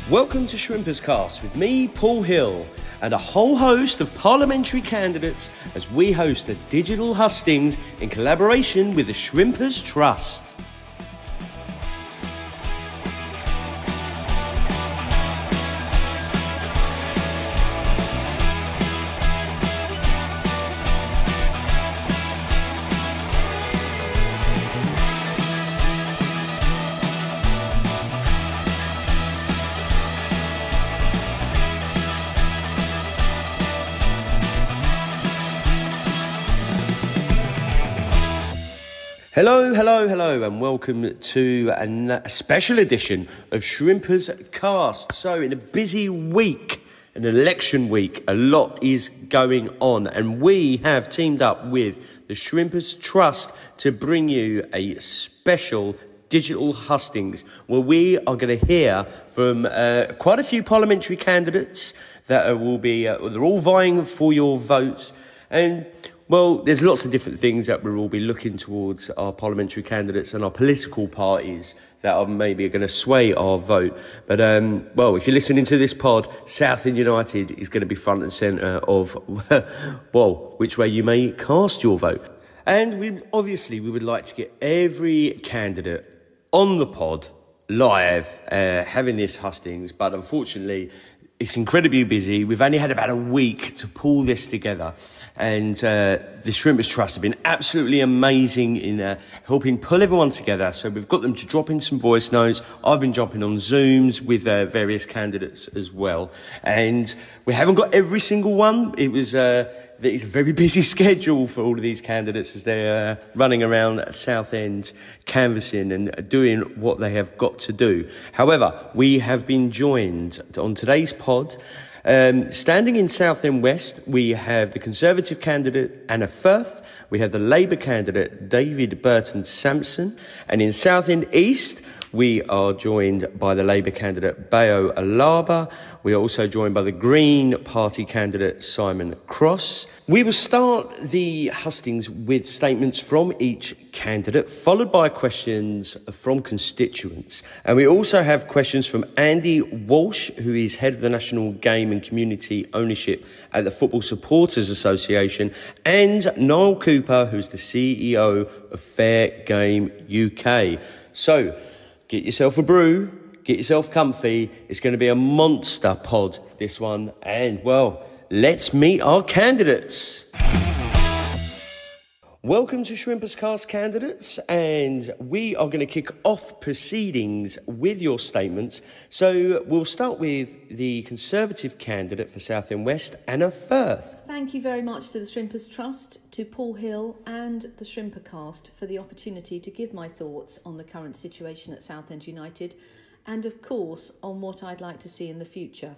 Welcome to Shrimperscast with me, Paul Hill, and a whole host of parliamentary candidates as we host a digital hustings in collaboration with the Shrimpers Trust. Hello, and welcome to a special edition of Shrimperscast. So, in a busy week, an election week, a lot is going on, and we have teamed up with the Shrimpers Trust to bring you a special digital hustings where we are going to hear from quite a few parliamentary candidates that will be, they're all vying for your votes, and well, there's lots of different things that we'll all be looking towards our parliamentary candidates and our political parties that are maybe going to sway our vote. But, well, if you're listening to this pod, Southend United is going to be front and centre of, well, which way you may cast your vote. And we would like to get every candidate on the pod live, having this hustings, but unfortunately, it's incredibly busy. We've only had about a week to pull this together. And the Shrimpers Trust have been absolutely amazing in helping pull everyone together. So we've got them to drop in some voice notes. I've been jumping on Zooms with various candidates as well. And we haven't got every single one. It's a very busy schedule for all of these candidates as they're running around Southend canvassing and doing what they have got to do. However, we have been joined on today's pod. Standing in Southend West, we have the Conservative candidate Anna Firth. We have the Labour candidate David Burton-Sampson. And in Southend East, we are joined by the Labour candidate Bayo Alaba. We are also joined by the Green Party candidate Simon Cross. We will start the hustings with statements from each candidate, followed by questions from constituents. And we also have questions from Andy Walsh, who is head of the National Game and Community Ownership at the Football Supporters Association, and Niall Cooper, who is the CEO of Fair Game UK. So, get yourself a brew, get yourself comfy. It's going to be a monster pod, this one. And, well, let's meet our candidates. Welcome to Shrimperscast candidates, and we are going to kick off proceedings with your statements. So we'll start with the Conservative candidate for Southend West, Anna Firth. Thank you very much to the Shrimpers Trust, to Paul Hill and the Shrimpercast for the opportunity to give my thoughts on the current situation at Southend United and, of course, on what I'd like to see in the future.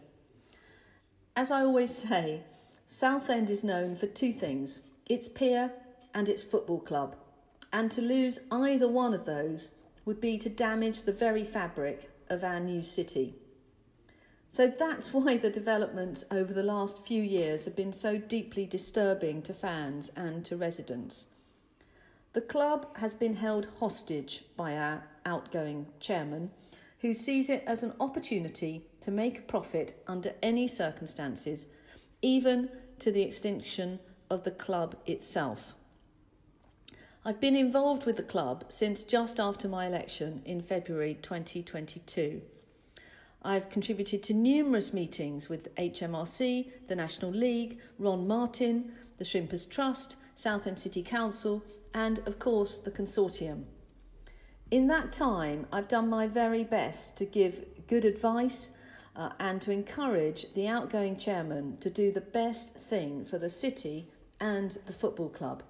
As I always say, Southend is known for two things: its pier and its football club. And to lose either one of those would be to damage the very fabric of our new city. So that's why the developments over the last few years have been so deeply disturbing to fans and to residents. The club has been held hostage by our outgoing chairman, who sees it as an opportunity to make a profit under any circumstances, even to the extinction of the club itself. I've been involved with the club since just after my election in February 2022. I've contributed to numerous meetings with HMRC, the National League, Ron Martin, the Shrimpers Trust, Southend City Council, and, of course, the Consortium. In that time, I've done my very best to give good advice and to encourage the outgoing chairman to do the best thing for the city and the football club.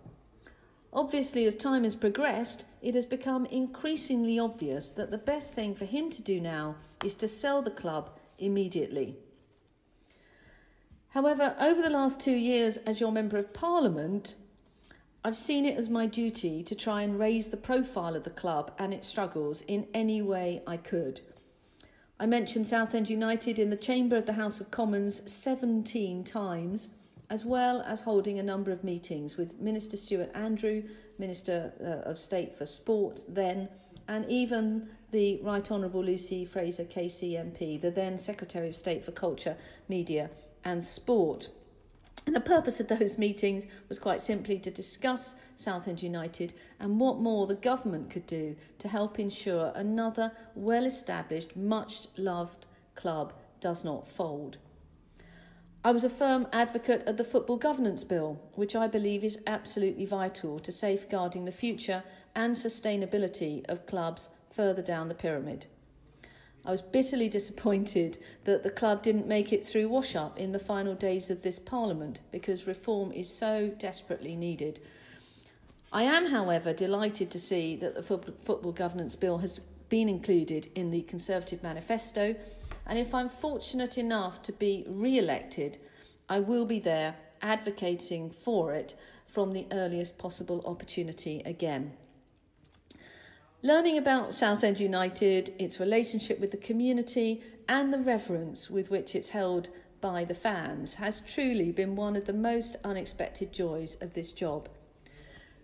Obviously, as time has progressed, it has become increasingly obvious that the best thing for him to do now is to sell the club immediately. However, over the last 2 years as your Member of Parliament, I've seen it as my duty to try and raise the profile of the club and its struggles in any way I could. I mentioned Southend United in the chamber of the House of Commons 17 times, as well as holding a number of meetings with Minister Stuart Andrew, Minister of State for Sport then, and even the Right Honourable Lucy Fraser KCMP, the then Secretary of State for Culture, Media and Sport. And the purpose of those meetings was quite simply to discuss Southend United and what more the government could do to help ensure another well-established, much-loved club does not fold. I was a firm advocate of the Football Governance Bill, which I believe is absolutely vital to safeguarding the future and sustainability of clubs further down the pyramid. I was bitterly disappointed that the club didn't make it through wash-up in the final days of this Parliament because reform is so desperately needed. I am, however, delighted to see that the Football Governance Bill has been included in the Conservative manifesto, and if I'm fortunate enough to be re-elected, I will be there advocating for it from the earliest possible opportunity again. Learning about Southend United, its relationship with the community and the reverence with which it's held by the fans has truly been one of the most unexpected joys of this job.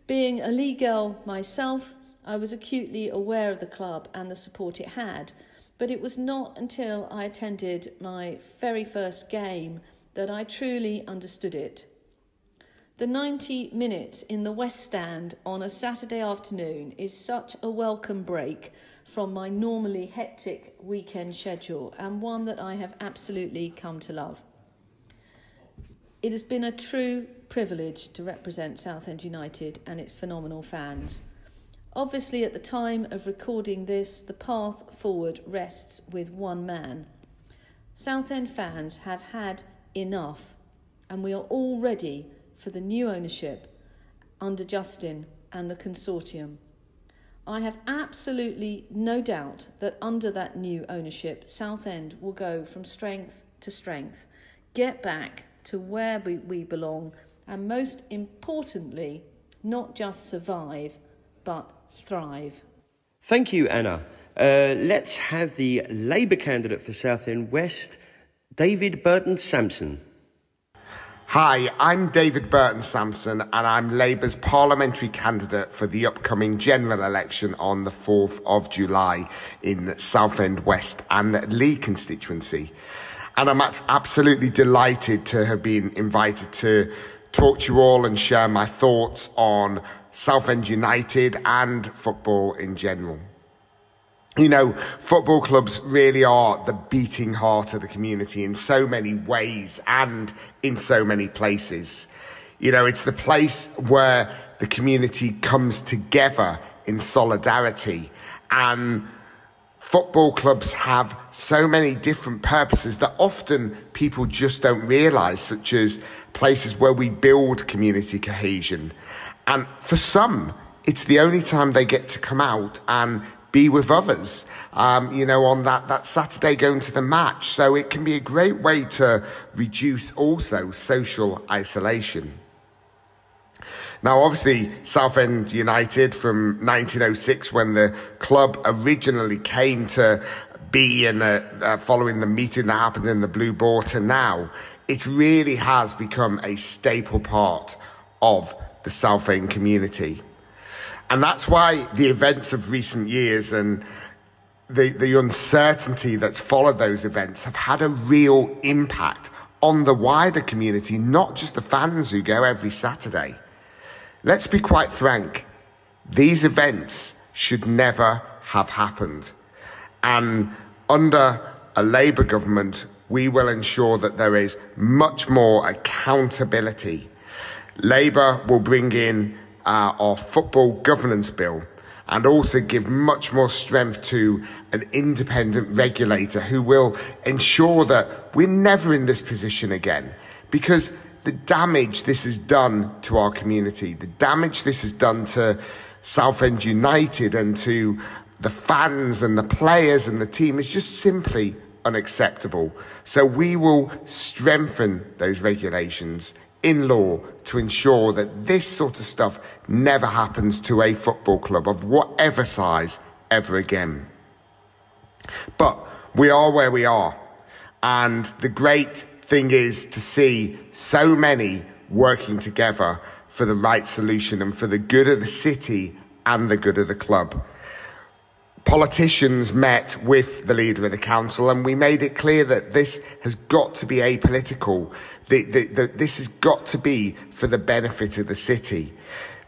Being a league girl myself, I was acutely aware of the club and the support it had, but it was not until I attended my very first game that I truly understood it. The 90 minutes in the West Stand on a Saturday afternoon is such a welcome break from my normally hectic weekend schedule, and one that I have absolutely come to love. It has been a true privilege to represent Southend United and its phenomenal fans. Obviously, at the time of recording this, the path forward rests with one man. Southend fans have had enough, and we are all ready for the new ownership under Justin and the consortium. I have absolutely no doubt that under that new ownership, Southend will go from strength to strength, get back to where we belong, and most importantly, not just survive, but thrive. Thank you, Anna. Let's have the Labour candidate for Southend West, David Burton-Sampson. Hi, I'm David Burton-Sampson and I'm Labour's parliamentary candidate for the upcoming general election on the 4th of July in Southend West and Lee constituency. And I'm absolutely delighted to have been invited to talk to you all and share my thoughts on Southend United and football in general. You know, football clubs really are the beating heart of the community in so many ways and in so many places. You know, it's the place where the community comes together in solidarity, and football clubs have so many different purposes that often people just don't realise, such as places where we build community cohesion. And for some, it's the only time they get to come out and be with others, you know, on that Saturday going to the match. So it can be a great way to reduce also social isolation. Now, obviously, Southend United from 1906, when the club originally came to be in following the meeting that happened in the Blue Boar to now, it really has become a staple part of the Southend community. And that's why the events of recent years and the uncertainty that's followed those events have had a real impact on the wider community, not just the fans who go every Saturday. Let's be quite frank, these events should never have happened. And under a Labour government, we will ensure that there is much more accountability. Labour will bring in our Football Governance Bill and also give much more strength to an independent regulator who will ensure that we're never in this position again, because the damage this has done to our community, the damage this has done to Southend United and to the fans and the players and the team is just simply unacceptable. So we will strengthen those regulations in law to ensure that this sort of stuff never happens to a football club of whatever size ever again. But we are where we are, and the great thing is to see so many working together for the right solution and for the good of the city and the good of the club. Politicians met with the leader of the council, and we made it clear that this has got to be apolitical. This has got to be for the benefit of the city.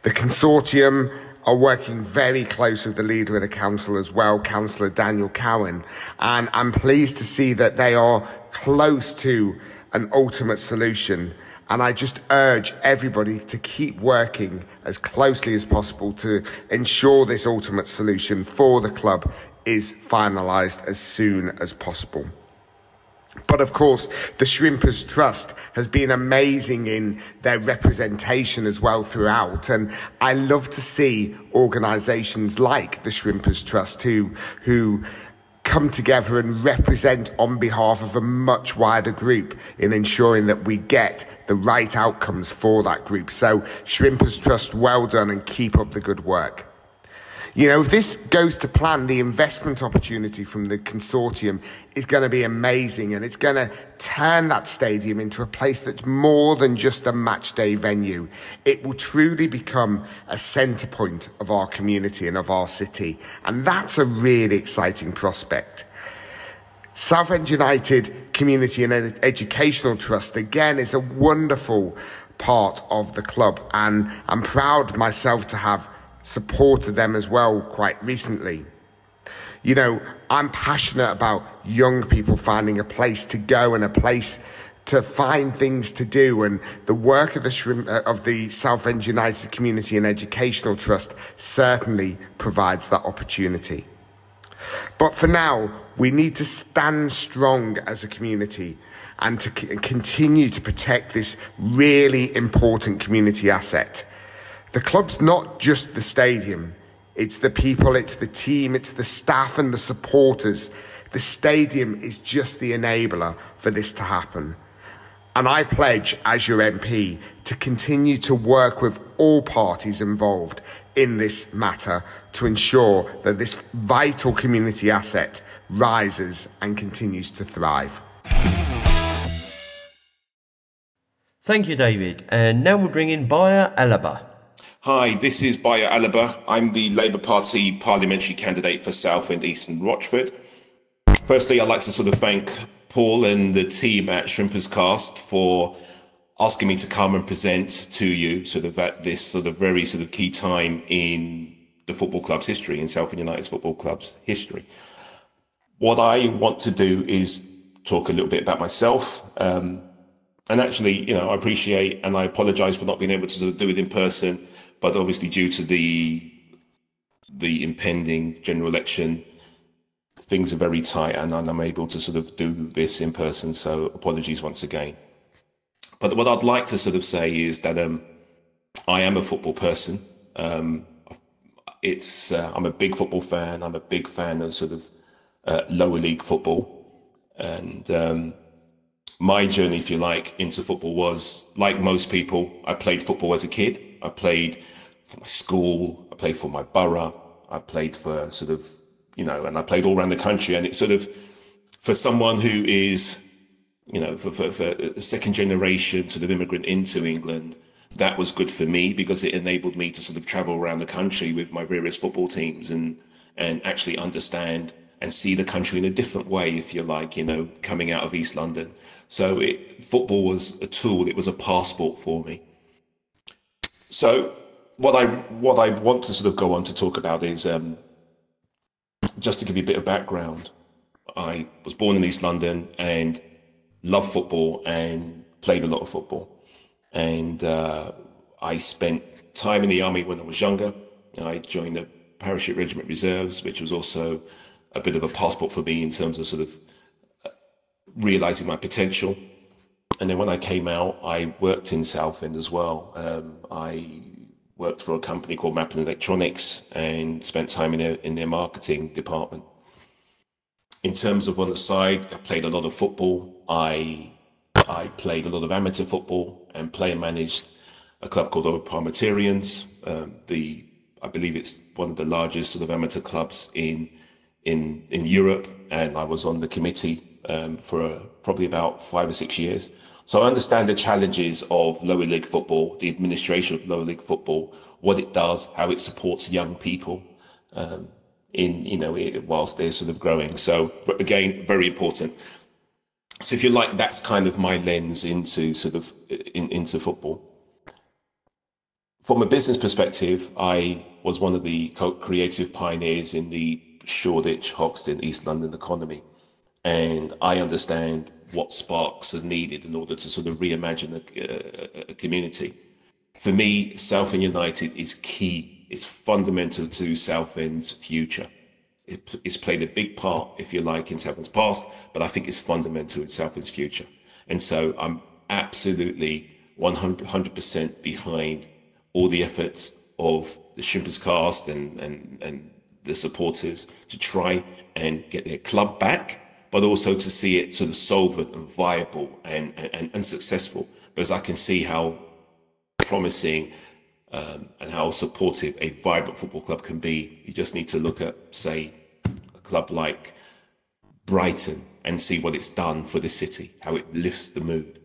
The consortium are working very close with the leader of the council as well, Councillor Daniel Cowan, and I'm pleased to see that they are close to an ultimate solution. And I just urge everybody to keep working as closely as possible to ensure this ultimate solution for the club is finalised as soon as possible. But of course, the Shrimpers Trust has been amazing in their representation as well throughout. And I love to see organisations like the Shrimpers Trust who come together and represent on behalf of a much wider group in ensuring that we get the right outcomes for that group. So Shrimpers Trust, well done, and keep up the good work. You know, if this goes to plan, the investment opportunity from the consortium is going to be amazing, and it's going to turn that stadium into a place that's more than just a match day venue. It will truly become a centre point of our community and of our city, and that's a really exciting prospect. Southend United Community and Educational Trust, again, is a wonderful part of the club, and I'm proud myself to have supported them as well quite recently. You know, I'm passionate about young people finding a place to go and a place to find things to do, and the work of the Southend United Community and Educational Trust certainly provides that opportunity. But for now, we need to stand strong as a community and to continue to protect this really important community asset. The club's not just the stadium. It's the people, it's the team, it's the staff and the supporters. The stadium is just the enabler for this to happen. And I pledge, as your MP, to continue to work with all parties involved in this matter to ensure that this vital community asset rises and continues to thrive. Thank you, David. And now we'll bring in Bayo Alaba. Hi, this is Bayo Alaba. I'm the Labour Party parliamentary candidate for Southend, East and Rochford. Firstly, I'd like to sort of thank Paul and the team at Shrimperscast for asking me to come and present to you sort of at this sort of very sort of key time in the football club's history, in Southend United's football club's history. What I want to do is talk a little bit about myself. And actually, you know, I appreciate and I apologise for not being able to sort of do it in person, but obviously due to the impending general election, things are very tight and I'm able to sort of do this in person, so apologies once again. But what I'd like to sort of say is that I am a football person. I'm a big football fan. I'm a big fan of sort of lower league football. And my journey, if you like, into football was, like most people, I played football as a kid. I played for my school, I played for my borough, I played for sort of, you know, and I played all around the country. And it's sort of, for someone who is, you know, for a second generation sort of immigrant into England, that was good for me because it enabled me to sort of travel around the country with my various football teams and actually understand and see the country in a different way, if you like, you know, coming out of East London. So football was a tool, it was a passport for me. So what I want to sort of go on to talk about is, just to give you a bit of background, I was born in East London and loved football and played a lot of football. And I spent time in the army when I was younger. I joined the Parachute Regiment Reserves, which was also a bit of a passport for me in terms of sort of realising my potential. And then when I came out, I worked in Southend as well. I worked for a company called Mappin Electronics and spent time in their marketing department. In terms of on the side, I played a lot of football. I played a lot of amateur football and player managed a club called the Parliamentarians. I believe it's one of the largest sort of amateur clubs in Europe, and I was on the committee for probably about 5 or 6 years. So I understand the challenges of lower league football, the administration of lower league football, what it does, how it supports young people whilst they're sort of growing. So again, very important. So if you like, that's kind of my lens into into football. From a business perspective, I was one of the creative pioneers in the Shoreditch, Hoxton, East London economy. And I understand what sparks are needed in order to sort of reimagine a community. For me, Southend United is key. It's fundamental to Southend's future. It's played a big part, if you like, in Southend's past, but I think it's fundamental in Southend's future. And so I'm absolutely 100% behind all the efforts of the Shrimperscast and the supporters to try and get their club back, but also to see it sort of solvent and viable and successful. Because I can see how promising and how supportive a vibrant football club can be. You just need to look at, say, a club like Brighton and see what it's done for the city, how it lifts the mood,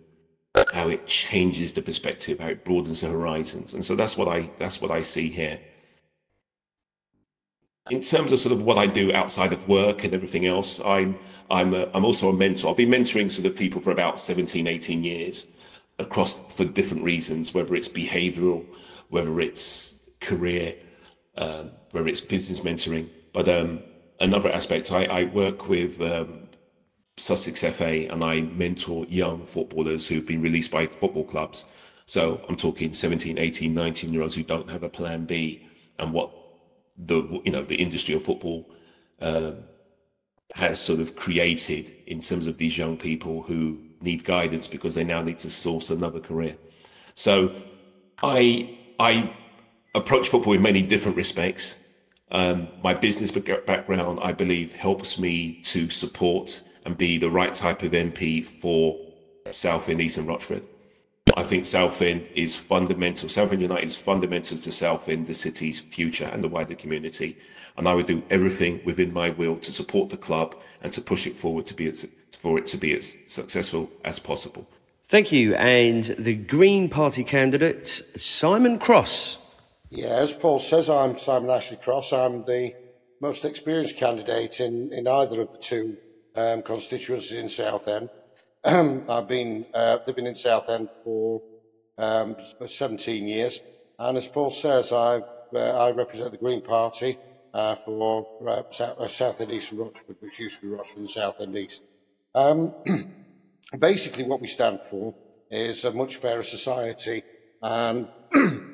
how it changes the perspective, how it broadens the horizons. And so that's what I see here. In terms of sort of what I do outside of work and everything else, I'm also a mentor. I've been mentoring sort of people for about 17, 18 years across for different reasons, whether it's behavioral, whether it's career, whether it's business mentoring. But another aspect, I work with Sussex FA and I mentor young footballers who've been released by football clubs. So I'm talking 17, 18, 19-year-olds who don't have a plan B, and what the industry of football has sort of created in terms of these young people who need guidance because they now need to source another career. So I approach football in many different respects. My business background, I believe, helps me to support and be the right type of MP for Southend, East and Rochford. I think Southend is fundamental. Southend United is fundamental to Southend, the city's future and the wider community. And I would do everything within my will to support the club and to push it forward for it to be as successful as possible. Thank you. And the Green Party candidate, Simon Cross. Yeah, as Paul says, I'm Simon Ashley Cross. I'm the most experienced candidate in either of the two constituencies in Southend. I've been living in Southend for 17 years, and as Paul says, I represent the Green Party for Southend East and Rochford, which used to be Rochford and Southend East. Basically, what we stand for is a much fairer society, and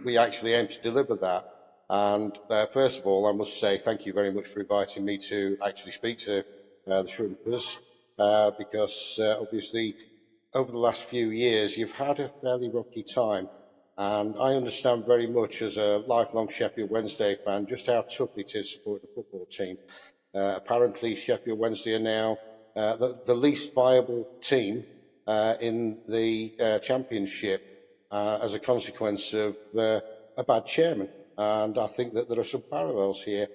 we actually aim to deliver that. And first of all, I must say thank you very much for inviting me to actually speak to the Shrimpers. Because obviously over the last few years you've had a fairly rocky time, and I understand very much as a lifelong Sheffield Wednesday fan just how tough it is to support the football team. Apparently Sheffield Wednesday are now the least viable team in the Championship as a consequence of a bad chairman, and I think that there are some parallels here.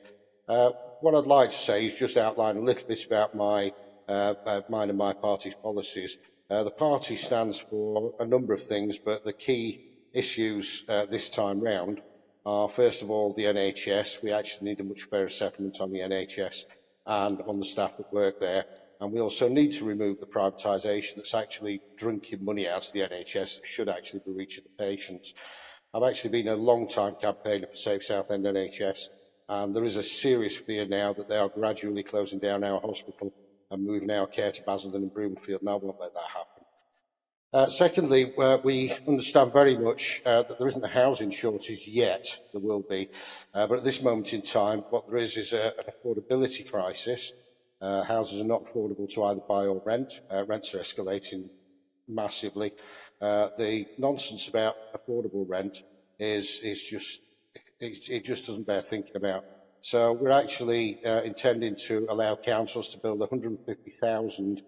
What I'd like to say is just outline a little bit about mine and my party's policies. The party stands for a number of things, but the key issues this time round are, first of all, the NHS. We actually need a much fairer settlement on the NHS and on the staff that work there. And we also need to remove the privatisation that's actually drinking money out of the NHS that should actually be reaching the patients. I've actually been a long-time campaigner for Safe Southend NHS, and there is a serious fear now that they are gradually closing down our hospital and moving our care to Basildon and Broomfield, and I won't let that happen. Secondly, we understand very much that there isn't a housing shortage yet. There will be, but at this moment in time, what there is an affordability crisis. Houses are not affordable to either buy or rent. Rents are escalating massively. The nonsense about affordable rent is just doesn't bear thinking about. So we're actually intending to allow councils to build 150,000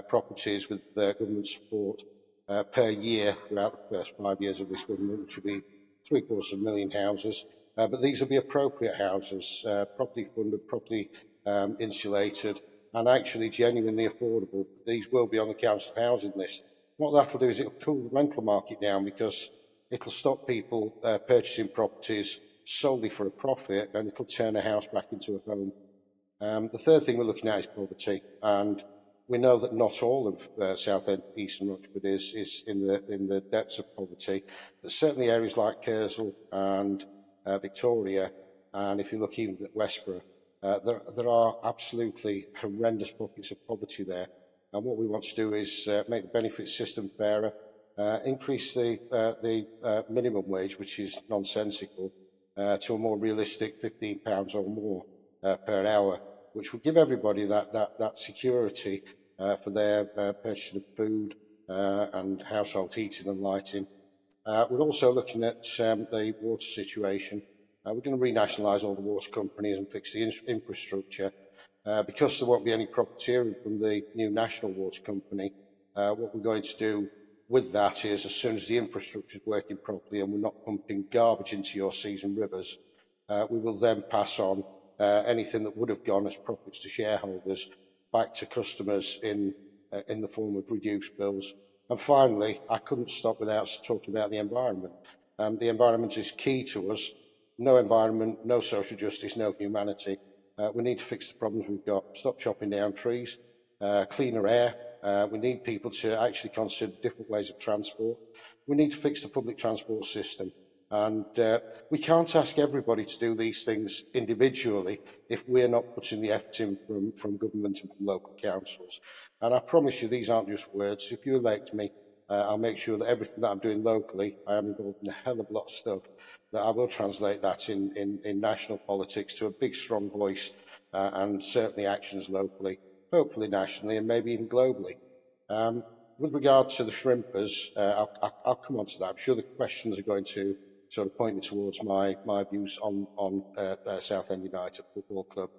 properties with government support per year throughout the first 5 years of this government, which will be 750,000 houses. But these will be appropriate houses, properly funded, properly insulated, and actually genuinely affordable. These will be on the council housing list. What that'll do is it'll cool the rental market down, because it'll stop people purchasing properties solely for a profit, and it'll turn a house back into a home The third thing we're looking at is poverty, and we know that not all of Southend, East and Rochford is in the depths of poverty, but certainly areas like Kersal and Victoria, and if you look even at Westborough, there are absolutely horrendous pockets of poverty there. And what we want to do is make the benefit system fairer, increase the minimum wage, which is nonsensical, to a more realistic £15 or more per hour, which will give everybody that security for their purchase of food and household heating and lighting. We're also looking at the water situation. We're going to renationalise all the water companies and fix the infrastructure. Because there won't be any profiteering from the new national water company, what we're going to do with that is, as soon as the infrastructure is working properly and we're not pumping garbage into your seas and rivers, we will then pass on anything that would have gone as profits to shareholders back to customers in the form of reduced bills. And finally, I couldn't stop without talking about the environment. The environment is key to us. No environment, no social justice, no humanity. We need to fix the problems we've got. Stop chopping down trees, cleaner air. We need people to actually consider different ways of transport. We need to fix the public transport system. And we can't ask everybody to do these things individually if we're not putting the effort in from government and from local councils. And I promise you, these aren't just words. If you elect me, I'll make sure that everything that I'm doing locally, I am involved in a hell of a lot of stuff, that I will translate that in national politics to a big, strong voice and certainly actions locally, hopefully nationally and maybe even globally. With regard to the Shrimpers, I'll come on to that. I'm sure the questions are going to sort of point me towards my views on Southend United Football Club,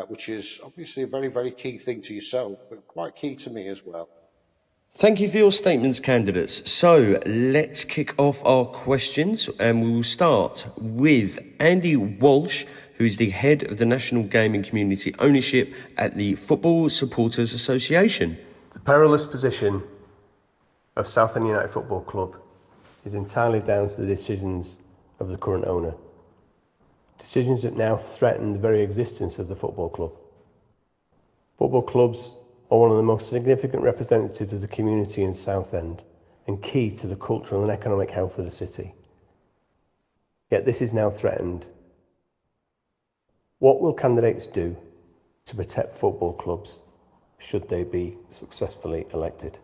which is obviously a very, very key thing to yourself, but quite key to me as well. Thank you for your statements, candidates. So let's kick off our questions, and we will start with Andy Walsh, who is the head of the National Gaming Community Ownership at the Football Supporters Association. The perilous position of Southend United Football Club is entirely down to the decisions of the current owner. Decisions that now threaten the very existence of the football club. Football clubs are one of the most significant representatives of the community in Southend and key to the cultural and economic health of the city. Yet this is now threatened. What will candidates do to protect football clubs should they be successfully elected?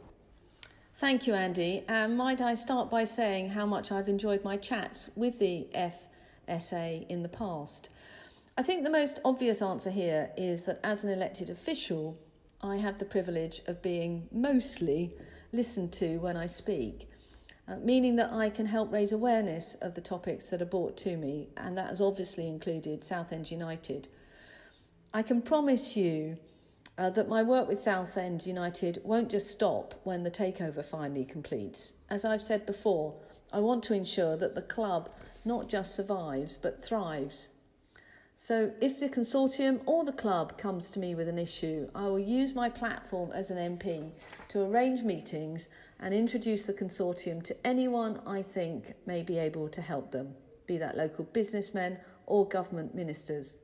Thank you, Andy. Might I start by saying how much I've enjoyed my chats with the FSA in the past. I think the most obvious answer here is that as an elected official, I have the privilege of being mostly listened to when I speak, meaning that I can help raise awareness of the topics that are brought to me, and that has obviously included Southend United. I can promise you that my work with Southend United won't just stop when the takeover finally completes. As I've said before, I want to ensure that the club not just survives but thrives. So if the consortium or the club comes to me with an issue, I will use my platform as an MP to arrange meetings and introduce the consortium to anyone I think may be able to help them, be that local businessmen or government ministers.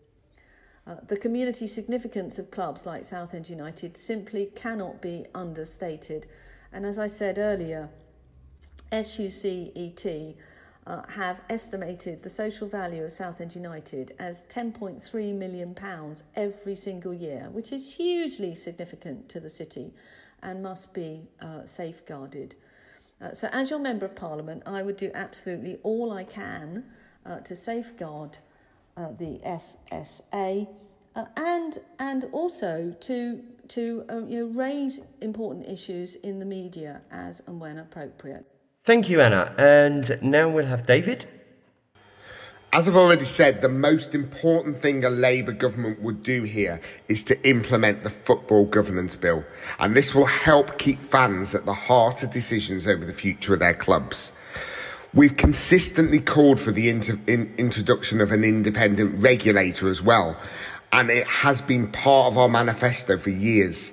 The community significance of clubs like Southend United simply cannot be understated. And as I said earlier, SUCET have estimated the social value of Southend United as £10.3 million every single year, which is hugely significant to the city and must be safeguarded. So as your Member of Parliament, I would do absolutely all I can to safeguard the FSA and also to raise important issues in the media as and when appropriate. Thank you, Anna. And now we'll have David. As I've already said, the most important thing a Labour government would do here is to implement the Football Governance Bill. And this will help keep fans at the heart of decisions over the future of their clubs. We've consistently called for the introduction of an independent regulator as well. And it has been part of our manifesto for years.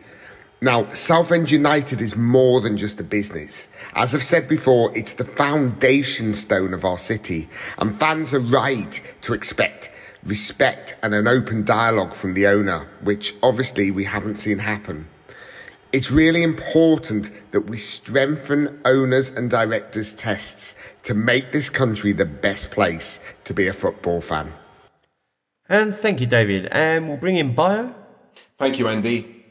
Now, Southend United is more than just a business. As I've said before, it's the foundation stone of our city, and fans are right to expect respect and an open dialogue from the owner, which obviously we haven't seen happen. It's really important that we strengthen owners' and directors' tests to make this country the best place to be a football fan. And thank you, David. And we'll bring in Bayo. Thank you, Andy.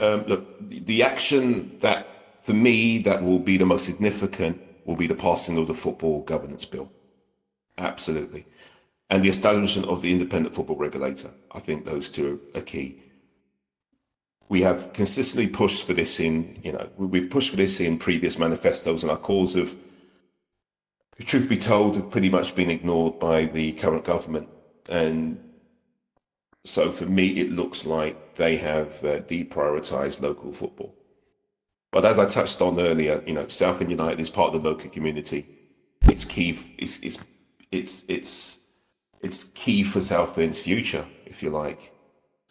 Look, the action that, for me, that will be the most significant will be the passing of the Football Governance Bill. Absolutely. And the establishment of the independent football regulator. I think those two are key. We have consistently pushed for this we've pushed for this in previous manifestos, and our calls have, truth be told, have pretty much been ignored by the current government. And so for me, it looks like they have deprioritised local football. But as I touched on earlier, Southend United is part of the local community. It's key. It's key for Southend's future, if you like.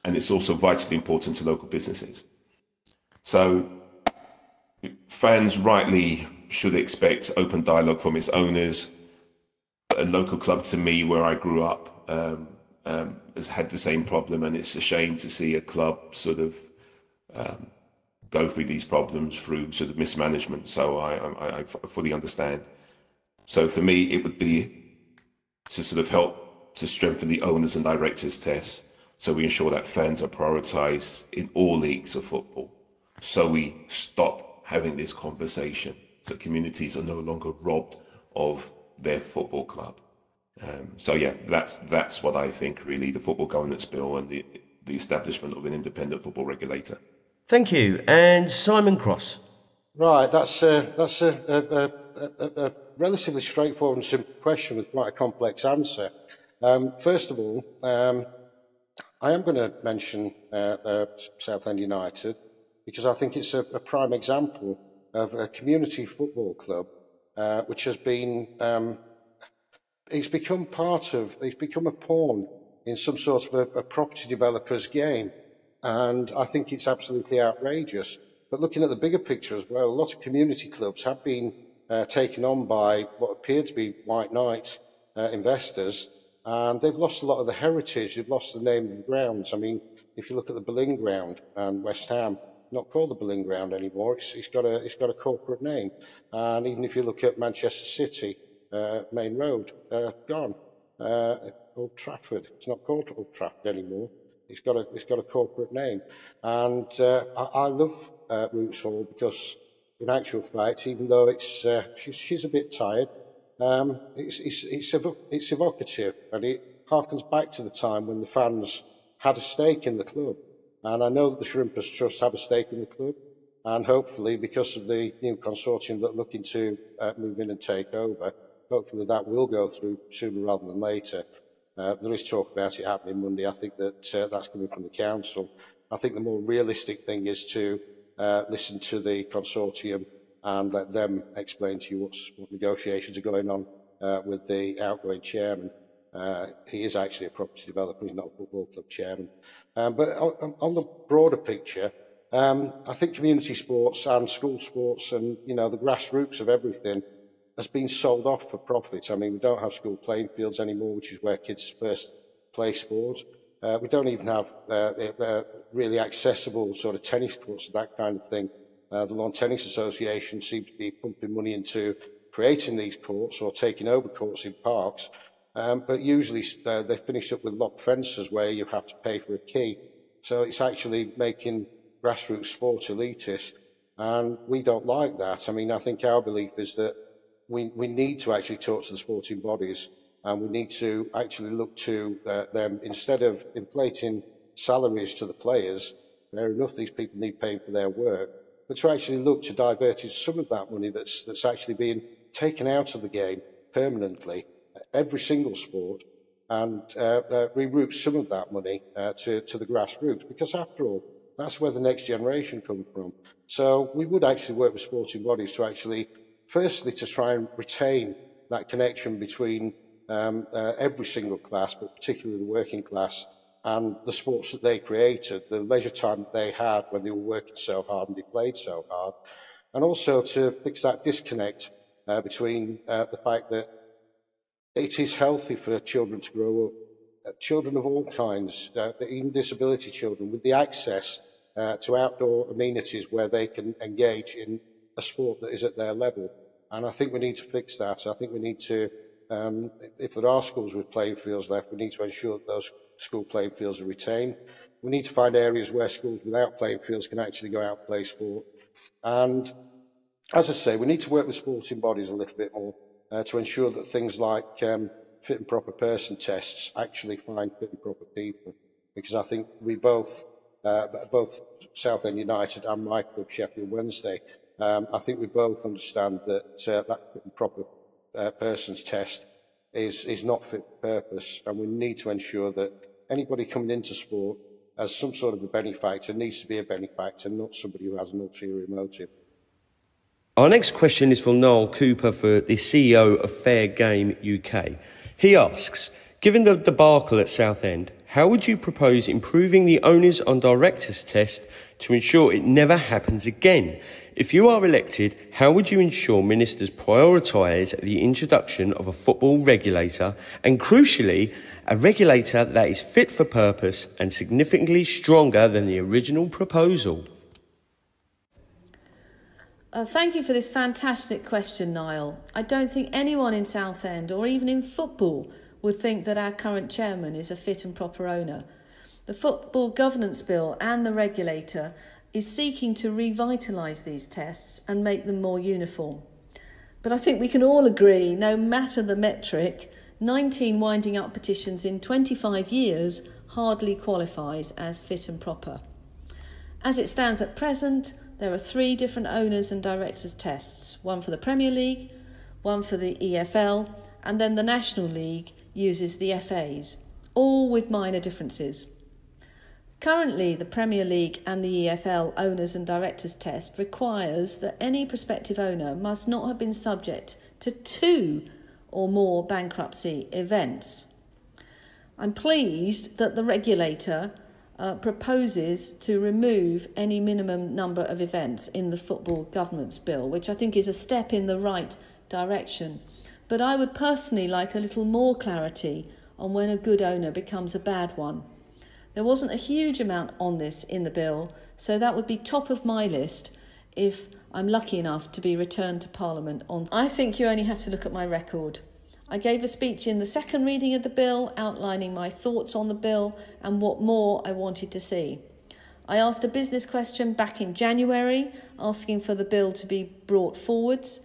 And it's also vitally important to local businesses. So fans rightly should expect open dialogue from its owners. A local club to me, where I grew up, has had the same problem, and it's a shame to see a club sort of go through these problems through sort of mismanagement. So I fully understand. So for me, it would be to sort of help to strengthen the owners and directors tests, so we ensure that fans are prioritised in all leagues of football. So we stop having this conversation, so communities are no longer robbed of their football club. So yeah, that's what I think, really, the Football Governance Bill and the establishment of an independent football regulator. Thank you. And Simon Cross. Right, that's a relatively straightforward and simple question with quite a complex answer. First of all, I am going to mention Southend United, because I think it's a prime example of a community football club which has been it's become a pawn in some sort of a property developer's game, and I think it's absolutely outrageous. But looking at the bigger picture as well, a lot of community clubs have been taken on by what appear to be white knight investors, and they've lost a lot of the heritage. They've lost the name of the grounds. I mean, if you look at the Boleyn Ground and West Ham, not called the Boleyn Ground anymore. It's got a corporate name. And even if you look at Manchester City, Main Road, gone. Old Trafford, it's not called Old Trafford anymore. It's got a corporate name. And I love Roots Hall, because in actual fact, even though she's a bit tired, it's evocative, and it harkens back to the time when the fans had a stake in the club. And I know that the Shrimpers Trust have a stake in the club, and hopefully, because of the new consortium that are looking to move in and take over, hopefully that will go through sooner rather than later. There is talk about it happening Monday. I think that's coming from the council. I think the more realistic thing is to listen to the consortium and let them explain to you what negotiations are going on with the outgoing chairman. He is actually a property developer. He's not a football club chairman. But on the broader picture, I think community sports and school sports and, the grassroots of everything has been sold off for profit. I mean, we don't have school playing fields anymore, which is where kids first play sports. We don't even have really accessible sort of tennis courts and that kind of thing. The Lawn Tennis Association seems to be pumping money into creating these courts or taking over courts in parks. But usually they finish up with locked fences where you have to pay for a key. So it's actually making grassroots sport elitist. And we don't like that. I mean, I think our belief is that we need to actually talk to the sporting bodies, and we need to actually look to them, instead of inflating salaries to the players. Fair enough, these people need paying for their work, but to actually look to divert some of that money that's actually being taken out of the game permanently, every single sport, and reroute some of that money to the grassroots, because after all, that's where the next generation come from. So we would actually work with sporting bodies to actually, firstly, to try and retain that connection between every single class, but particularly the working class, and the sports that they created, the leisure time that they had when they were working so hard and they played so hard, and also to fix that disconnect between the fact that it is healthy for children to grow up children of all kinds, even disability children, with the access to outdoor amenities where they can engage in a sport that is at their level. And I think we need to fix that. I think we need to, if there are schools with playing fields left, we need to ensure that those school playing fields are retained. We need to find areas where schools without playing fields can actually go out and play sport. And as I say, we need to work with sporting bodies a little bit more to ensure that things like fit and proper person tests actually find fit and proper people. Because I think we both Southend United and my club, Sheffield Wednesday, I think we both understand that that fit and proper persons test is not fit for purpose, and we need to ensure that anybody coming into sport as some sort of a benefactor needs to be a benefactor, not somebody who has an ulterior motive. Our next question is from Noel Cooper, for the CEO of Fair Game UK. He asks, given the debacle at Southend, how would you propose improving the owners and directors test to ensure it never happens again? If you are elected, how would you ensure ministers prioritise the introduction of a football regulator, and crucially, a regulator that is fit for purpose and significantly stronger than the original proposal? Thank you for this fantastic question, Niall. I don't think anyone in Southend, or even in football, would think that our current chairman is a fit and proper owner. The Football Governance Bill and the regulator is seeking to revitalise these tests and make them more uniform. But I think we can all agree, no matter the metric, 19 winding up petitions in 25 years hardly qualifies as fit and proper. As it stands at present, there are 3 different owners and directors tests, one for the Premier League, one for the EFL, and then the National League uses the FAs, all with minor differences. Currently, the Premier League and the EFL owners and directors test requires that any prospective owner must not have been subject to 2 or more bankruptcy events. I'm pleased that the regulator proposes to remove any minimum number of events in the Football Governance Bill, which I think is a step in the right direction. But I would personally like a little more clarity on when a good owner becomes a bad one. There wasn't a huge amount on this in the bill, so that would be top of my list if I'm lucky enough to be returned to Parliament on. I think you only have to look at my record. I gave a speech in the second reading of the bill outlining my thoughts on the bill and what more I wanted to see. I asked a business question back in January asking for the bill to be brought forwards.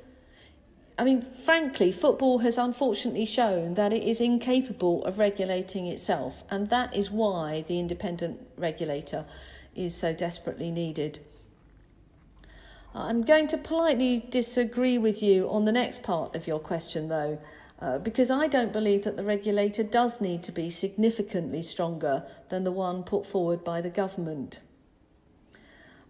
I mean, frankly, football has unfortunately shown that it is incapable of regulating itself, and that is why the independent regulator is so desperately needed. I'm going to politely disagree with you on the next part of your question, though, because I don't believe that the regulator does need to be significantly stronger than the one put forward by the government.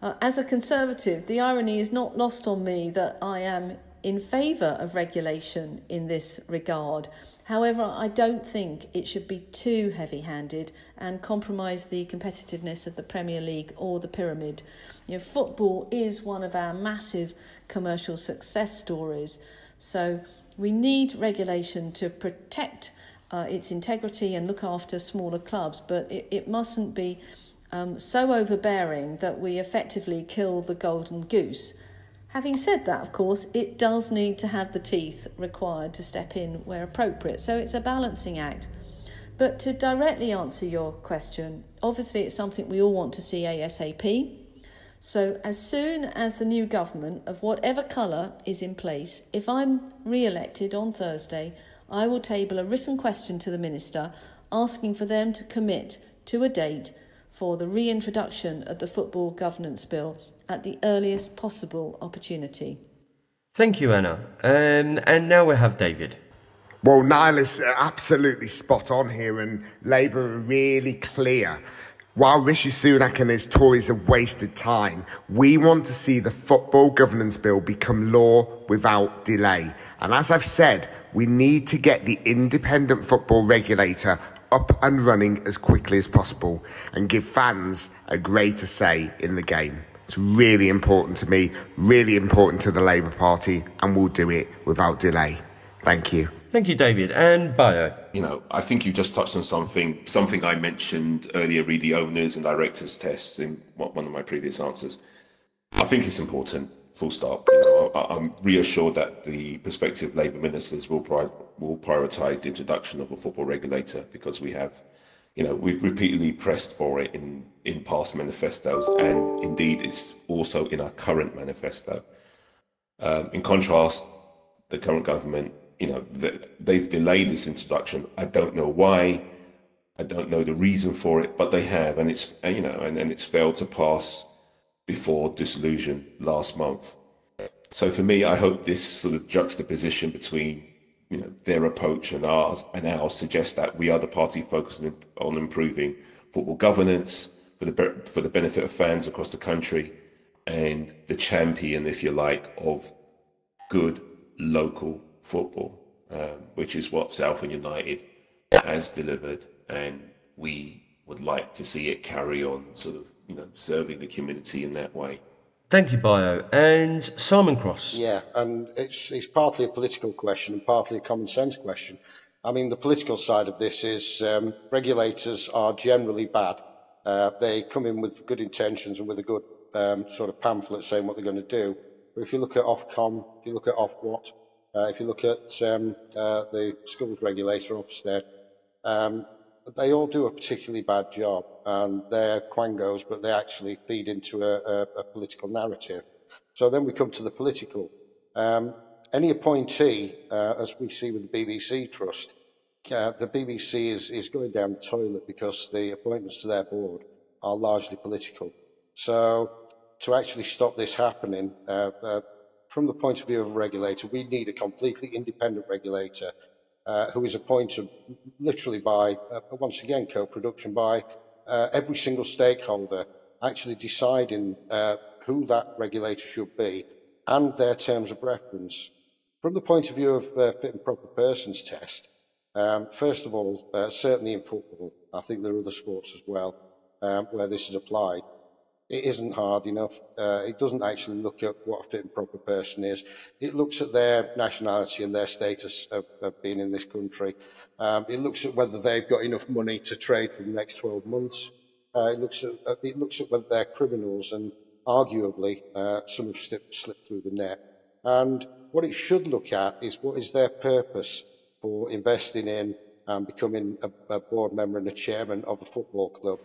As a Conservative, the irony is not lost on me that I am in favour of regulation in this regard. However, I don't think it should be too heavy-handed and compromise the competitiveness of the Premier League or the Pyramid. You know, football is one of our massive commercial success stories, so we need regulation to protect its integrity and look after smaller clubs, but it mustn't be so overbearing that we effectively kill the golden goose. Having said that, of course, it does need to have the teeth required to step in where appropriate, so it's a balancing act. But to directly answer your question, obviously it's something we all want to see ASAP. So as soon as the new government of whatever colour is in place, if I'm re-elected on Thursday, I will table a written question to the Minister asking for them to commit to a date for the reintroduction of the Football Governance Bill at the earliest possible opportunity. Thank you, Anna. And now we have David. Well, Niall is absolutely spot on here, and Labour are really clear. While Rishi Sunak and his Tories have wasted time, we want to see the Football Governance Bill become law without delay. And as I've said, we need to get the independent football regulator up and running as quickly as possible and give fans a greater say in the game. It's really important to me, really important to the Labour Party, and we'll do it without delay. Thank you. Thank you, David. And Bayo? I think you just touched on something I mentioned earlier, read the owners and directors tests in one of my previous answers. I think it's important, full stop. I'm reassured that the prospective Labour ministers will prioritise the introduction of a football regulator, because we've repeatedly pressed for it in past manifestos, and indeed it's also in our current manifesto. In contrast, the current government, they've delayed this introduction. I don't know why. I don't know the reason for it, but they have, and it's failed to pass before dissolution last month. So for me, I hope this sort of juxtaposition between their approach and ours suggests that we are the party focusing on improving football governance for the benefit of fans across the country, and the champion, if you like, of good local football, which is what Southend United has delivered, and we would like to see it carry on, sort of, serving the community in that way. Thank you, Bayo. And Simon Cross? Yeah, and it's partly a political question and partly a common sense question. I mean, the political side of this is regulators are generally bad. They come in with good intentions and with a good sort of pamphlet saying what they're going to do. But if you look at Ofcom, if you look at Ofwat, if you look at the schools regulator, Ofsted, they all do a particularly bad job, and they're quangos, but they actually feed into a political narrative. So then we come to the political. Any appointee, as we see with the BBC Trust, the BBC is going down the toilet because the appointments to their board are largely political. So to actually stop this happening, from the point of view of a regulator, we need a completely independent regulator who is appointed literally by, once again, co-production by every single stakeholder actually deciding who that regulator should be and their terms of reference. From the point of view of fit and proper persons test, first of all, certainly in football, I think there are other sports as well where this is applied. It isn't hard enough. It doesn't actually look at what a fit and proper person is. It looks at their nationality and their status of being in this country. It looks at whether they've got enough money to trade for the next 12 months. It looks at whether they're criminals, and arguably some have slipped through the net. And what it should look at is what is their purpose for investing in and becoming a board member and a chairman of a football club.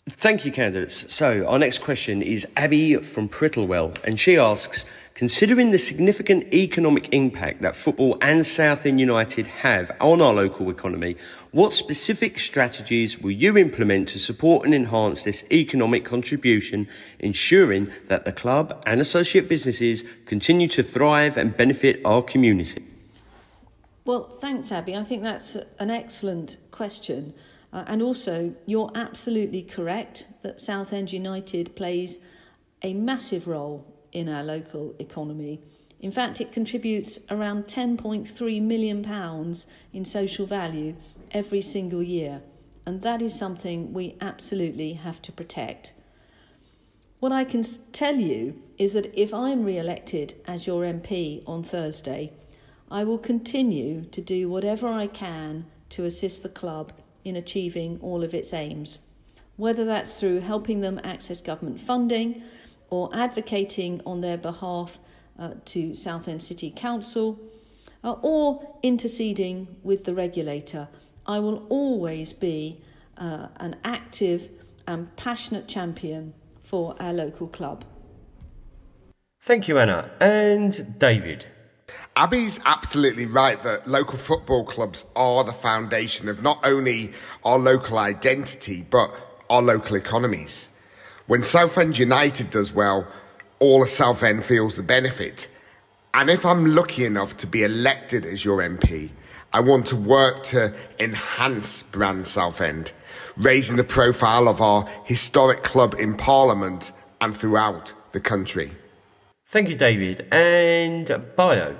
Thank you, candidates. So our next question is Abby from Prittlewell, and she asks, considering the significant economic impact that football and Southend United have on our local economy, what specific strategies will you implement to support and enhance this economic contribution, ensuring that the club and associate businesses continue to thrive and benefit our community? Well, thanks, Abby. I think that's an excellent question. And also, you're absolutely correct that Southend United plays a massive role in our local economy. In fact, it contributes around £10.3 million in social value every single year. And that is something we absolutely have to protect. What I can tell you is that if I'm re-elected as your MP on Thursday, I will continue to do whatever I can to assist the club in achieving all of its aims, whether that's through helping them access government funding or advocating on their behalf to Southend City Council or interceding with the regulator. I will always be an active and passionate champion for our local club. Thank you, Anna. And David? Abby's absolutely right that local football clubs are the foundation of not only our local identity, but our local economies. When Southend United does well, all of Southend feels the benefit. And if I'm lucky enough to be elected as your MP, I want to work to enhance brand Southend, raising the profile of our historic club in Parliament and throughout the country. Thank you, David. And Bayo?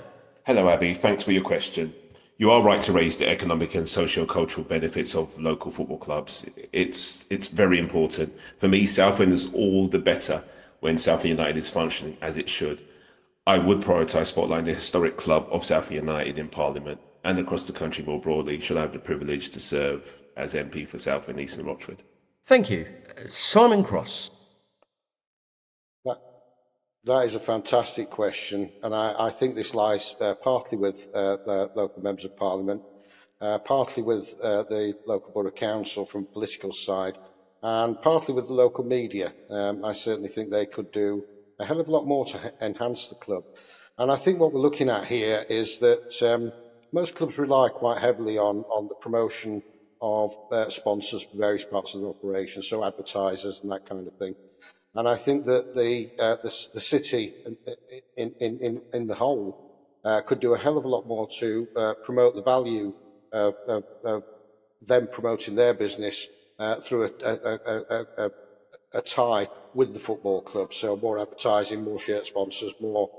Hello, Abby. Thanks for your question. You are right to raise the economic and socio-cultural benefits of local football clubs. It's very important. For me, Southend is all the better when Southend United is functioning as it should. I would prioritise spotlighting the historic club of Southend United in Parliament and across the country more broadly, should I have the privilege to serve as MP for Southend, East and Rochford. Thank you. Simon Cross. That is a fantastic question, and I think this lies partly with local members of Parliament, partly with the local Borough Council from the political side, and partly with the local media. I certainly think they could do a hell of a lot more to enhance the club. And I think what we're looking at here is that most clubs rely quite heavily on the promotion of sponsors for various parts of the operation, so advertisers and that kind of thing. And I think that the city in the whole could do a hell of a lot more to promote the value of them promoting their business through a tie with the football club. So more advertising, more shirt sponsors, more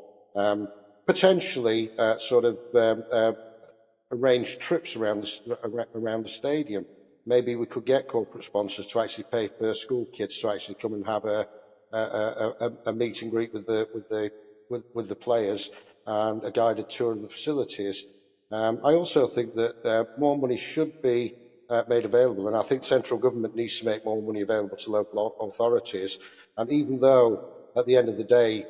potentially arrange trips around the stadium. Maybe we could get corporate sponsors to actually pay for school kids to actually come and have a meet and greet with the players and a guided tour of the facilities. I also think that more money should be made available, and I think central government needs to make more money available to local authorities. And even though at the end of the day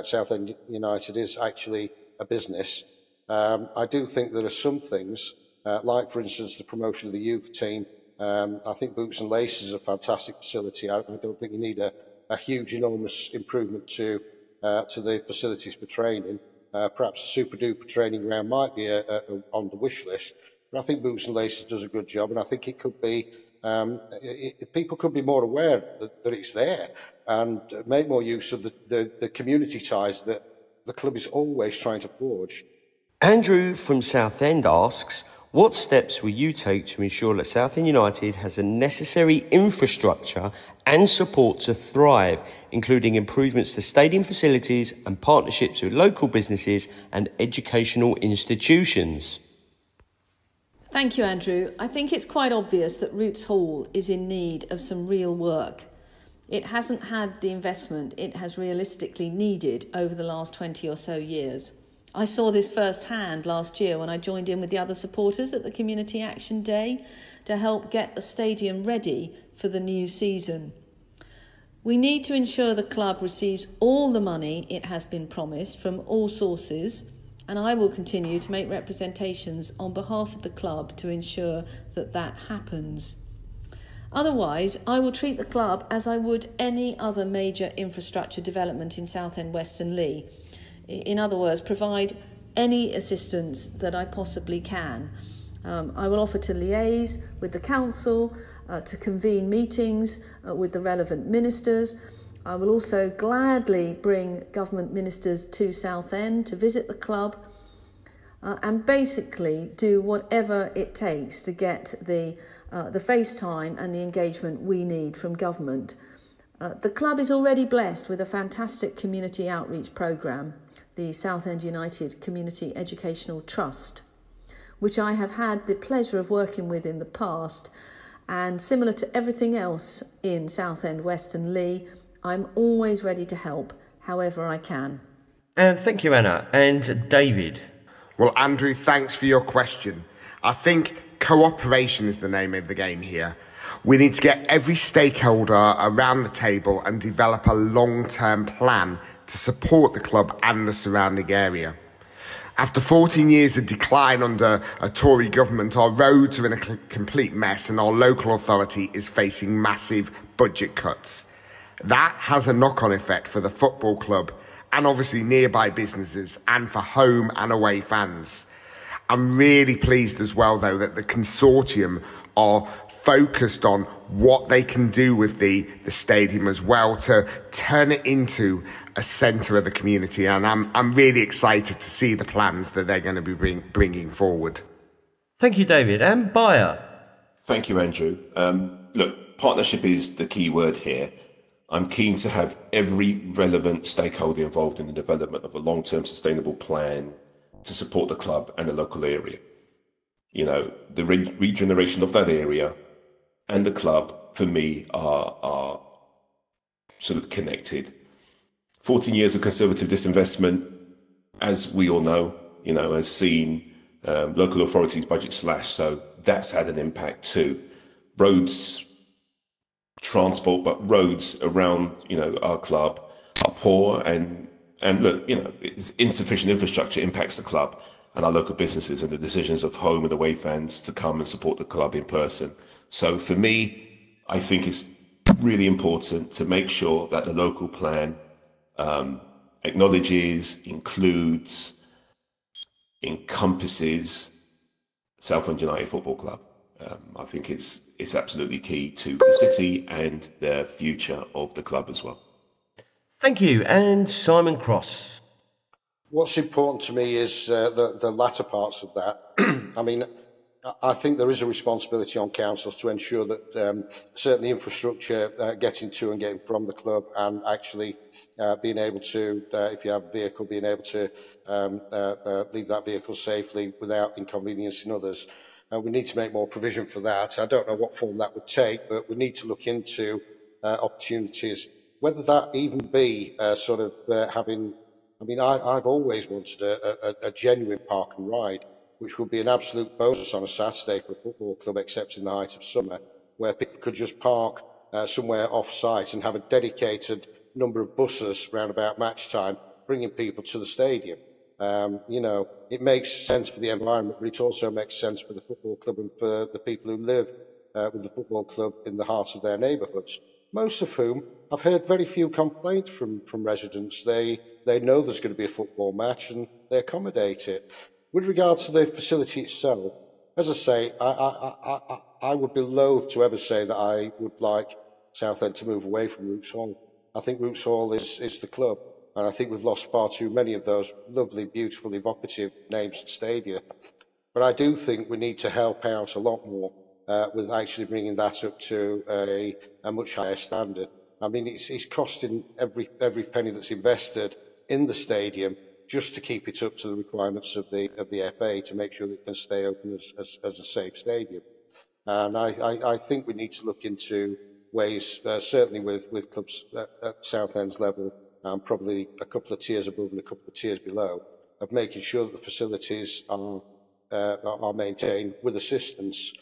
Southend United is actually a business, I do think there are some things like, for instance, the promotion of the youth team. I think Boots and Laces is a fantastic facility. I don't think you need a huge, enormous improvement to the facilities for training. Perhaps a super-duper training ground might be on the wish list, but I think Boots and Laces does a good job, and I think it could be people could be more aware that it's there and make more use of the community ties that the club is always trying to forge. Andrew from Southend asks, what steps will you take to ensure that Southend United has the necessary infrastructure and support to thrive, including improvements to stadium facilities and partnerships with local businesses and educational institutions? Thank you, Andrew. I think it's quite obvious that Roots Hall is in need of some real work. It hasn't had the investment it has realistically needed over the last 20 or so years. I saw this firsthand last year when I joined in with the other supporters at the Community Action Day to help get the stadium ready for the new season. We need to ensure the club receives all the money it has been promised from all sources, and I will continue to make representations on behalf of the club to ensure that that happens. Otherwise, I will treat the club as I would any other major infrastructure development in Southend West and Lee. In other words, provide any assistance that I possibly can. I will offer to liaise with the council, to convene meetings with the relevant ministers. I will also gladly bring government ministers to Southend to visit the club and basically do whatever it takes to get the FaceTime and the engagement we need from government. The club is already blessed with a fantastic community outreach programme, the Southend United Community Educational Trust, which I have had the pleasure of working with in the past, and similar to everything else in Southend West and Lee, I'm always ready to help however I can. And thank you, Anna. And David. Well, Andrew, thanks for your question. I think cooperation is the name of the game here. We need to get every stakeholder around the table and develop a long-term plan to support the club and the surrounding area. After 14 years of decline under a Tory government, our roads are in a complete mess and our local authority is facing massive budget cuts. That has a knock-on effect for the football club and obviously nearby businesses and for home and away fans. I'm really pleased as well, though, that the consortium are focused on what they can do with the stadium as well to turn it into a centre of the community, and I'm really excited to see the plans that they're going to be bringing forward. Thank you, David. And Bayo. Thank you, Andrew. Look, partnership is the key word here. I'm keen to have every relevant stakeholder involved in the development of a long-term sustainable plan to support the club and the local area. You know, the regeneration of that area and the club, for me, are sort of connected. 14 years of Conservative disinvestment, as we all know, has seen local authorities' budget slashed. So that's had an impact too. Roads, transport, but roads around, our club are poor, and look, it's insufficient infrastructure impacts the club and our local businesses and the decisions of home and away fans to come and support the club in person. So for me, I think it's really important to make sure that the local plan acknowledges, includes, encompasses Southend United Football Club. I think it's absolutely key to the city and the future of the club as well. Thank you. And Simon Cross. What's important to me is the latter parts of that. I mean, I think there is a responsibility on councils to ensure that certainly infrastructure getting to and getting from the club, and actually being able to, if you have a vehicle, being able to leave that vehicle safely without inconveniencing others. We need to make more provision for that. I don't know what form that would take, but we need to look into opportunities, whether that even be having. I mean, I've always wanted a genuine park and ride, which would be an absolute bonus on a Saturday for a football club, except in the height of summer, where people could just park somewhere off-site and have a dedicated number of buses round about match time, bringing people to the stadium. It makes sense for the environment, but it also makes sense for the football club and for the people who live with the football club in the heart of their neighbourhoods, most of whom I've heard very few complaints from residents. They know there's going to be a football match and they accommodate it. With regard to the facility itself, as I say, I would be loath to ever say that I would like Southend to move away from Roots Hall. I think Roots Hall is the club, and I think we've lost far too many of those lovely, beautiful, evocative names and stadia. But I do think we need to help out a lot more with actually bringing that up to a much higher standard. I mean, it's costing every penny that's invested in the stadium just to keep it up to the requirements of the FA to make sure that it can stay open as a safe stadium. And I think we need to look into ways, certainly with clubs at Southend's level, probably a couple of tiers above and a couple of tiers below, of making sure that the facilities are maintained with assistance,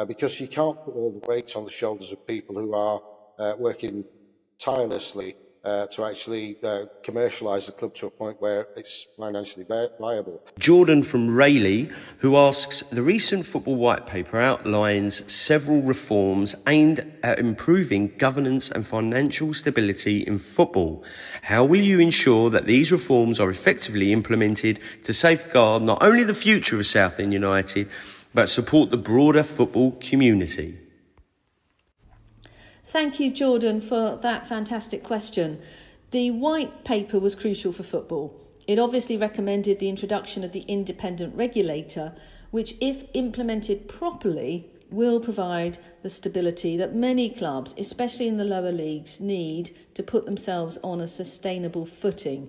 because you can't put all the weight on the shoulders of people who are working tirelessly to actually commercialise the club to a point where it's financially viable. Jordan from Rayleigh, who asks, the recent football white paper outlines several reforms aimed at improving governance and financial stability in football. How will you ensure that these reforms are effectively implemented to safeguard not only the future of Southend United, but support the broader football community? Thank you, Jordan, for that fantastic question. The white paper was crucial for football. It obviously recommended the introduction of the independent regulator, which, if implemented properly, will provide the stability that many clubs, especially in the lower leagues, need to put themselves on a sustainable footing.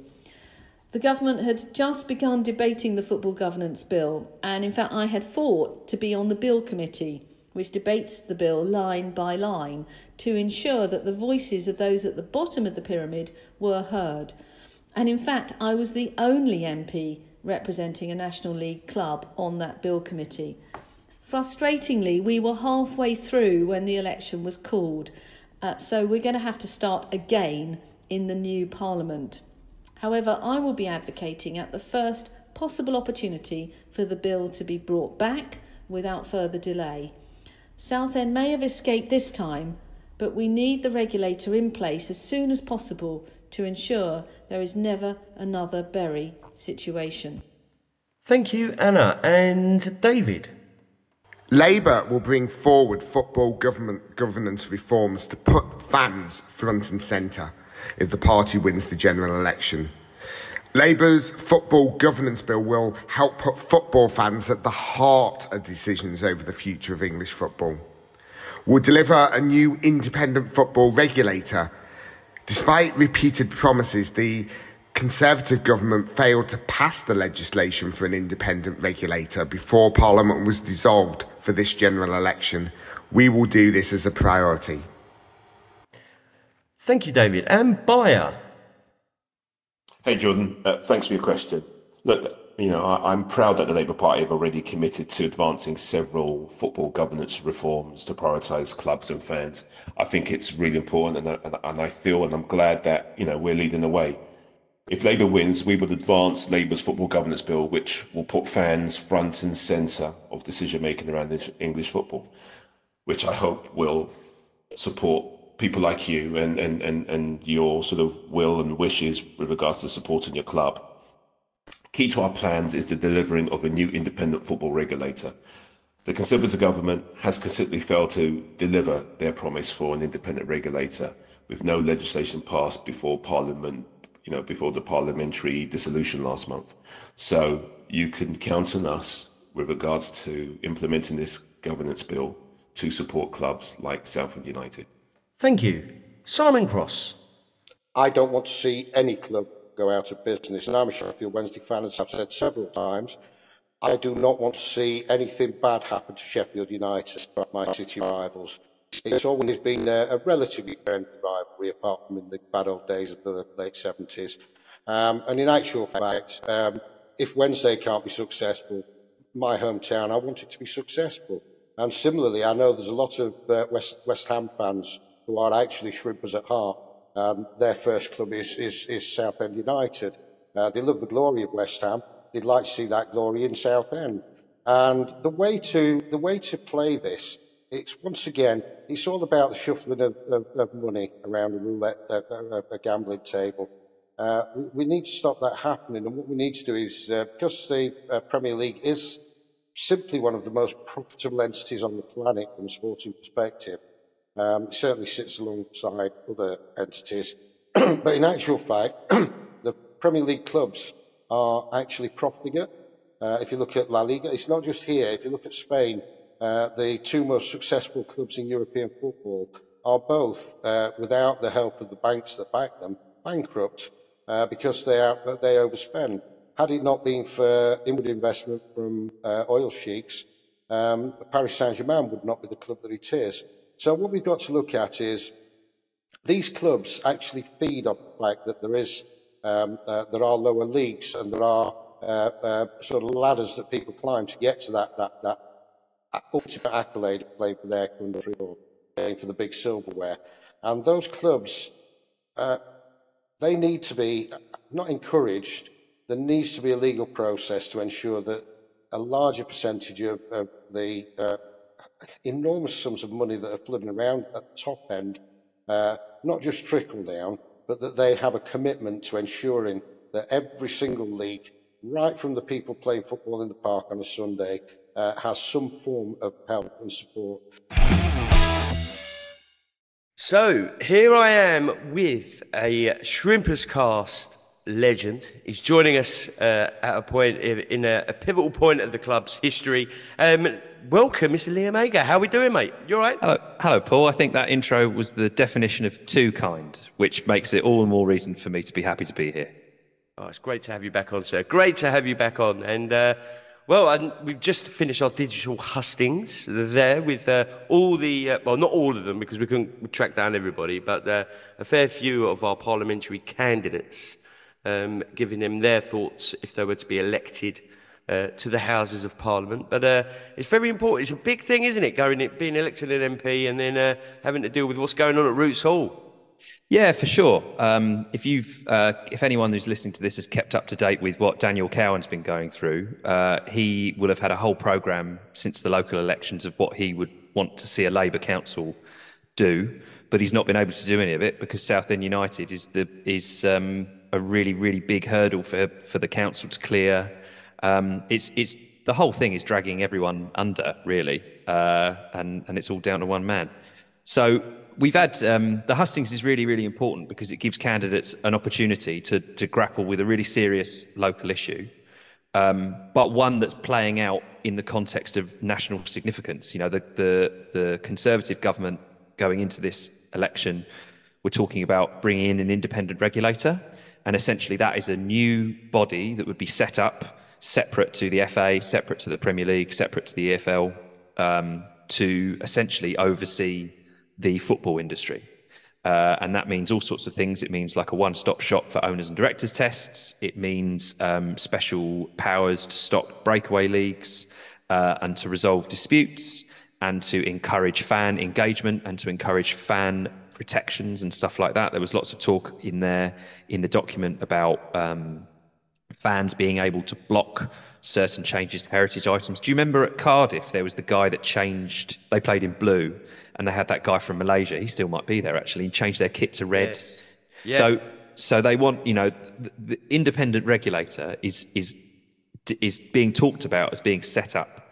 The government had just begun debating the Football Governance Bill, and in fact I had fought to be on the Bill Committee, which debates the bill line by line to ensure that the voices of those at the bottom of the pyramid were heard. And in fact, I was the only MP representing a National League club on that bill committee. Frustratingly, we were halfway through when the election was called, so we're going to have to start again in the new Parliament. However, I will be advocating at the first possible opportunity for the bill to be brought back without further delay. Southend may have escaped this time, but we need the regulator in place as soon as possible to ensure there is never another Bury situation. Thank you, Anna. And David? Labour will bring forward football governance reforms to put fans front and centre if the party wins the general election. Labour's Football Governance Bill will help put football fans at the heart of decisions over the future of English football. We'll deliver a new independent football regulator. Despite repeated promises, the Conservative government failed to pass the legislation for an independent regulator before Parliament was dissolved for this general election. We will do this as a priority. Thank you, David. And Bayo? Hey, Jordan. Thanks for your question. Look, I'm proud that the Labour Party have already committed to advancing several football governance reforms to prioritise clubs and fans. I think it's really important, and I feel and I'm glad that we're leading the way. If Labour wins, we will advance Labour's football governance bill, which will put fans front and centre of decision making around English football, which I hope will support people like you and your sort of will and wishes with regards to supporting your club. Key to our plans is the delivering of a new independent football regulator. The Conservative government has consistently failed to deliver their promise for an independent regulator, with no legislation passed before Parliament, before the parliamentary dissolution last month. So you can count on us with regards to implementing this governance bill to support clubs like Southend United. Thank you. Simon Cross. I don't want to see any club go out of business, and I'm a Sheffield Wednesday fan, as I've said several times. I do not want to see anything bad happen to Sheffield United, my city rivals. It's always been a relatively friendly rivalry, apart from in the bad old days of the late 70s. And in actual fact, if Wednesday can't be successful, my hometown, I want it to be successful. And similarly, I know there's a lot of West Ham fans who are actually Shrimpers at heart. Their first club is Southend United. They love the glory of West Ham. They'd like to see that glory in Southend. And the way to play this, it's all about the shuffling of money around a roulette, a gambling table. We need to stop that happening. And what we need to do is, because the Premier League is simply one of the most profitable entities on the planet from a sporting perspective, it certainly sits alongside other entities. But in actual fact, the Premier League clubs are actually profligate. If you look at La Liga, it's not just here. If you look at Spain, the two most successful clubs in European football are both, without the help of the banks that back them, bankrupt because they overspend. Had it not been for inward investment from oil sheiks, Paris Saint-Germain would not be the club that it is. So what we've got to look at is these clubs actually feed on the fact that there are lower leagues and there are sort of ladders that people climb to get to that ultimate accolade of playing for their country or playing for the big silverware. And those clubs, they need to be not encouraged. There needs to be a legal process to ensure that a larger percentage of the enormous sums of money that are flooding around at the top end, not just trickle down, but that they have a commitment to ensuring that every single league, right from the people playing football in the park on a Sunday, has some form of help and support. So here I am with a Shrimperscast legend. He's joining us at a point in a pivotal point of the club's history. Welcome, Mr. Liam Ager. How are we doing, mate? You all right? Hello, Paul. I think that intro was the definition of too kind, which makes it all the more reason for me to be happy to be here. Oh, it's great to have you back on, sir. Great to have you back on. And, we've just finished our digital hustings there with all the, well, not all of them because we couldn't track down everybody, but a fair few of our parliamentary candidates, giving them their thoughts if they were to be elected to the Houses of Parliament. But it's very important. It's a big thing, isn't it, being elected an MP and then having to deal with what's going on at Roots Hall? Yeah, for sure. If anyone who's listening to this has kept up to date with what Daniel Cowan's been going through, he will have had a whole programme since the local elections of what he would want to see a Labour council do, but he's not been able to do any of it because Southend United is a really, really big hurdle for the council to clear. It's the whole thing is dragging everyone under, really, and it's all down to one man. So we've had the hustings is really, really important because it gives candidates an opportunity to grapple with a really serious local issue, but one that's playing out in the context of national significance. You know, the Conservative government going into this election, we're talking about bringing in an independent regulator, and essentially that is a new body that would be set up separate to the FA, separate to the Premier League, separate to the EFL, to essentially oversee the football industry. And that means all sorts of things. It means like a one-stop shop for owners and directors tests. It means special powers to stop breakaway leagues and to resolve disputes and to encourage fan engagement and to encourage fan protections and stuff like that. There was lots of talk in there in the document about fans being able to block certain changes to heritage items. Do you remember at Cardiff, there was the guy that changed, they played in blue, and they had that guy from Malaysia, he still might be there actually, and changed their kit to red. Yes. Yeah. So they want, the independent regulator is being talked about as being set up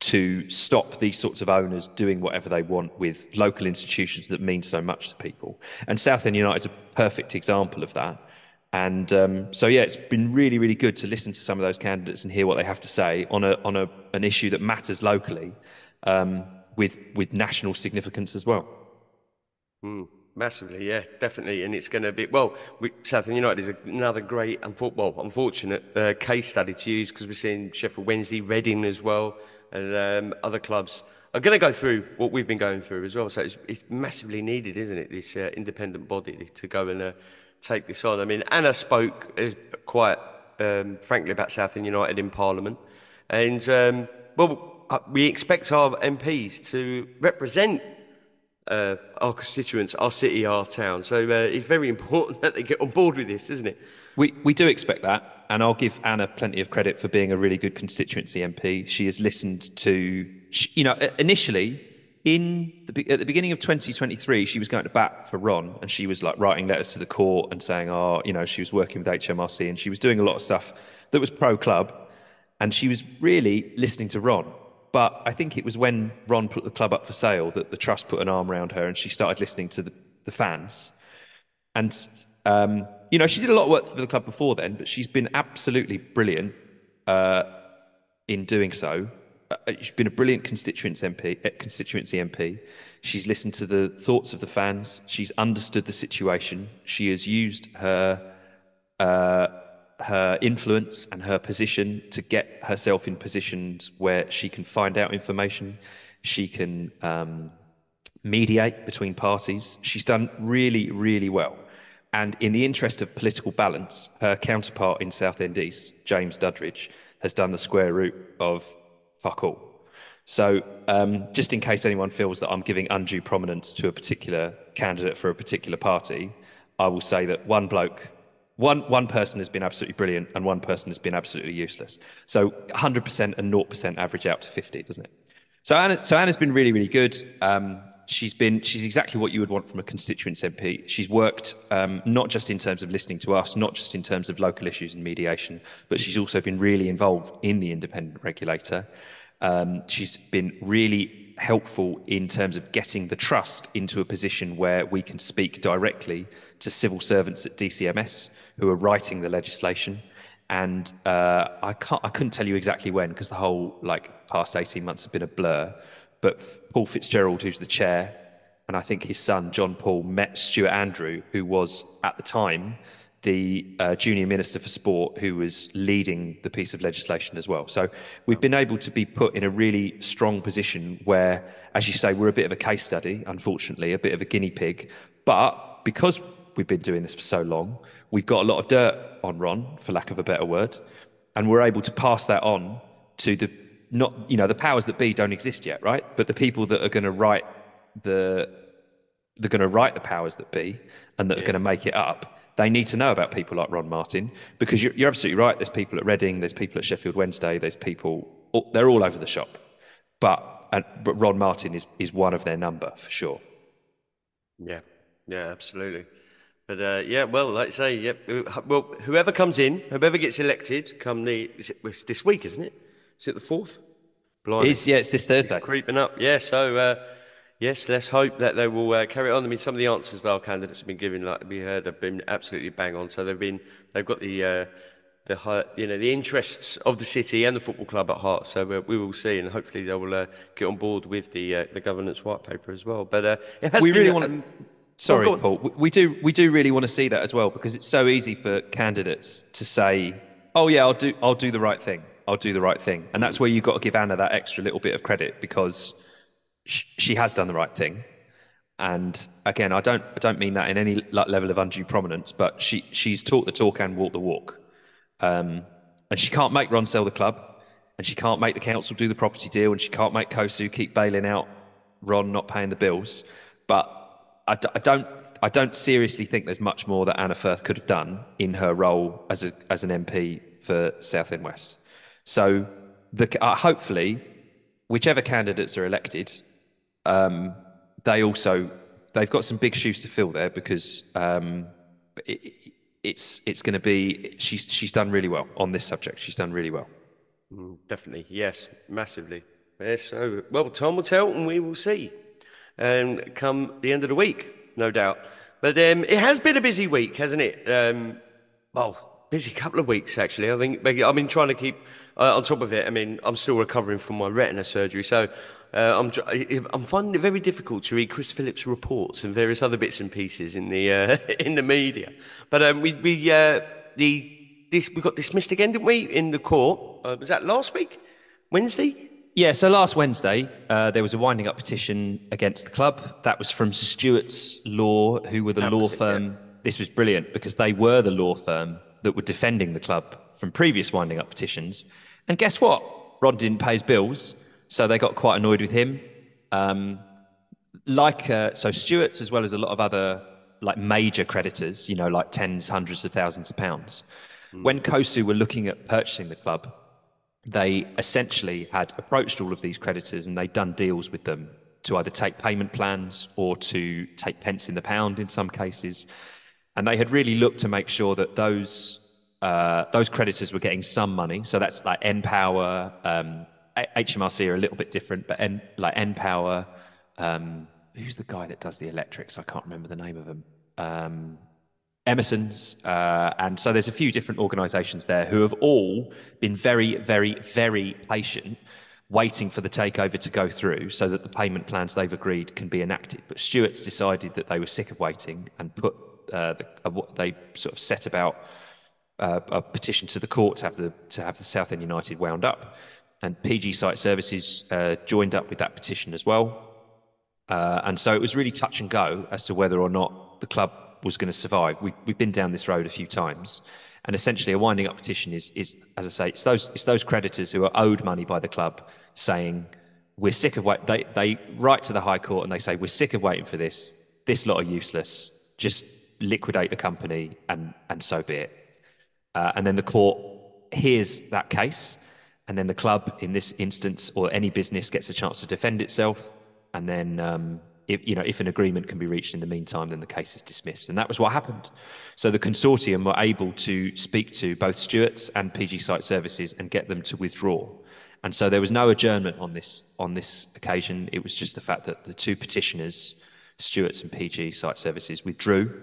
to stop these sorts of owners doing whatever they want with local institutions that mean so much to people. And Southend United is a perfect example of that. And so, yeah, it's been really, really good to listen to some of those candidates and hear what they have to say on an issue that matters locally with national significance as well. Massively, yeah, definitely. And it's going to be, Southend United is another great and unfortunate case study to use, because we're seeing Sheffield Wednesday, Reading as well, and other clubs are going to go through what we've been going through as well. So it's massively needed, isn't it, this independent body to go and take this on. I mean, Anna spoke quite frankly about Southend United in Parliament, and we expect our MPs to represent our constituents, our city, our town. So it's very important that they get on board with this, isn't it? We do expect that, and I'll give Anna plenty of credit for being a really good constituency MP. She has listened to, initially, at the beginning of 2023, she was going to bat for Ron, and she was like writing letters to the court and saying, she was working with HMRC, and she was doing a lot of stuff that was pro-club, and she was really listening to Ron. But I think it was when Ron put the club up for sale that the trust put an arm around her and she started listening to the fans. And, she did a lot of work for the club before then, but she's been absolutely brilliant in doing so. She's been a brilliant constituency MP. She's listened to the thoughts of the fans. She's understood the situation. She has used her influence and her position to get herself in positions where she can find out information. She can mediate between parties. She's done really, really well. And in the interest of political balance, her counterpart in Southend East, James Duddridge, has done the square root of fuck all. So just in case anyone feels that I'm giving undue prominence to a particular candidate for a particular party, I will say that one person has been absolutely brilliant and one person has been absolutely useless. So 100% and 0% average out to 50, doesn't it? So Anna's been really, really good. She's exactly what you would want from a constituency MP. She's worked not just in terms of listening to us, not just in terms of local issues and mediation, but she's also been really involved in the independent regulator. She's been really helpful in terms of getting the trust into a position where we can speak directly to civil servants at DCMS who are writing the legislation. And I couldn't tell you exactly when, because the whole past 18 months have been a blur. But Paul Fitzgerald, who's the chair, and I think his son John Paul, met Stuart Andrew, who was at the time the junior minister for sport, who was leading the piece of legislation as well. So we've been able to be put in a really strong position where, as you say, we're a bit of a case study, unfortunately, a bit of a guinea pig. But because we've been doing this for so long, we've got a lot of dirt on Ron, for lack of a better word, and we're able to pass that on to the powers that be don't exist yet, right? But the people that are going to write the powers that be and that are going to make it up, they need to know about people like Ron Martin, because you're absolutely right. There's people at Reading, there's people at Sheffield Wednesday, there's people, they're all over the shop. But Ron Martin is one of their number for sure. Yeah, absolutely. But like I say, whoever comes in, whoever gets elected, it's this week, isn't it? Is it the 4th? It's this Thursday. It's creeping up, yeah. So, yes, let's hope that they will carry on. I mean, some of the answers that our candidates have been giving, like we heard, have been absolutely bang on. So they've got the interests of the city and the football club at heart. So we will see, and hopefully they will get on board with the governance white paper as well. But it has we been, really want to. Sorry, Paul. We do really want to see that as well, because it's so easy for candidates to say, "Oh yeah, I'll do the right thing. I'll do the right thing," and that's where you've got to give Anna that extra little bit of credit, because she has done the right thing, And again, I don't mean that in any level of undue prominence, but she's talked the talk and walked the walk. And she can't make Ron sell the club, and she can't make the council do the property deal, and she can't make COSU keep bailing out Ron not paying the bills. But I don't seriously think there's much more that Anna Firth could have done in her role as an MP for Southend West. So hopefully, whichever candidates are elected, they've got some big shoes to fill there, because it's going to be, she's done really well on this subject. She's done really well. Definitely, yes, massively. Yes, so, well, time will tell, and we will see. Come the end of the week, no doubt. But it has been a busy week, hasn't it? Busy couple of weeks, actually. I think I've been trying to keep on top of it. I mean, I'm still recovering from my retina surgery, so I'm finding it very difficult to read Chris Phillips' reports and various other bits and pieces in the media. But we got dismissed again, didn't we, in the court? Was that last week, Wednesday? Yeah, so last Wednesday, there was a winding up petition against the club. That was from Stewart's Law, who were the law firm. Yeah. This was brilliant, because they were the law firm that were defending the club from previous winding up petitions. And guess what? Ron didn't pay his bills, so they got quite annoyed with him. So Stewart's, as well as a lot of other major creditors, like tens, hundreds of thousands of pounds. When COSU were looking at purchasing the club, they essentially had approached all of these creditors, and they'd done deals with them to either take payment plans or to take pence in the pound in some cases. And they had really looked to make sure that those creditors were getting some money. So that's like N-Power, HMRC are a little bit different, but N-Power, who's the guy that does the electrics? I can't remember the name of them. Emerson's, and so there's a few different organisations there who have all been very, very, very patient, waiting for the takeover to go through so that the payment plans they've agreed can be enacted. But Stewart's decided that they were sick of waiting and they sort of set about a petition to the court to have the Southend United wound up, and PG Site Services joined up with that petition as well. And so it was really touch and go as to whether or not the club was going to survive. We've been down this road a few times, and essentially a winding up petition is as I say, it's those creditors who are owed money by the club saying, we're sick of waiting. They write to the High Court and they say, we're sick of waiting for this lot are useless, just liquidate the company and so be it. And then the court hears that case, and then the club in this instance, or any business, gets a chance to defend itself, and then if an agreement can be reached in the meantime, then the case is dismissed. And that was what happened. So the consortium were able to speak to both Stewart's and PG Site Services and get them to withdraw. And so there was no adjournment on this occasion. It was just the fact that the two petitioners, Stewart's and PG Site Services, withdrew.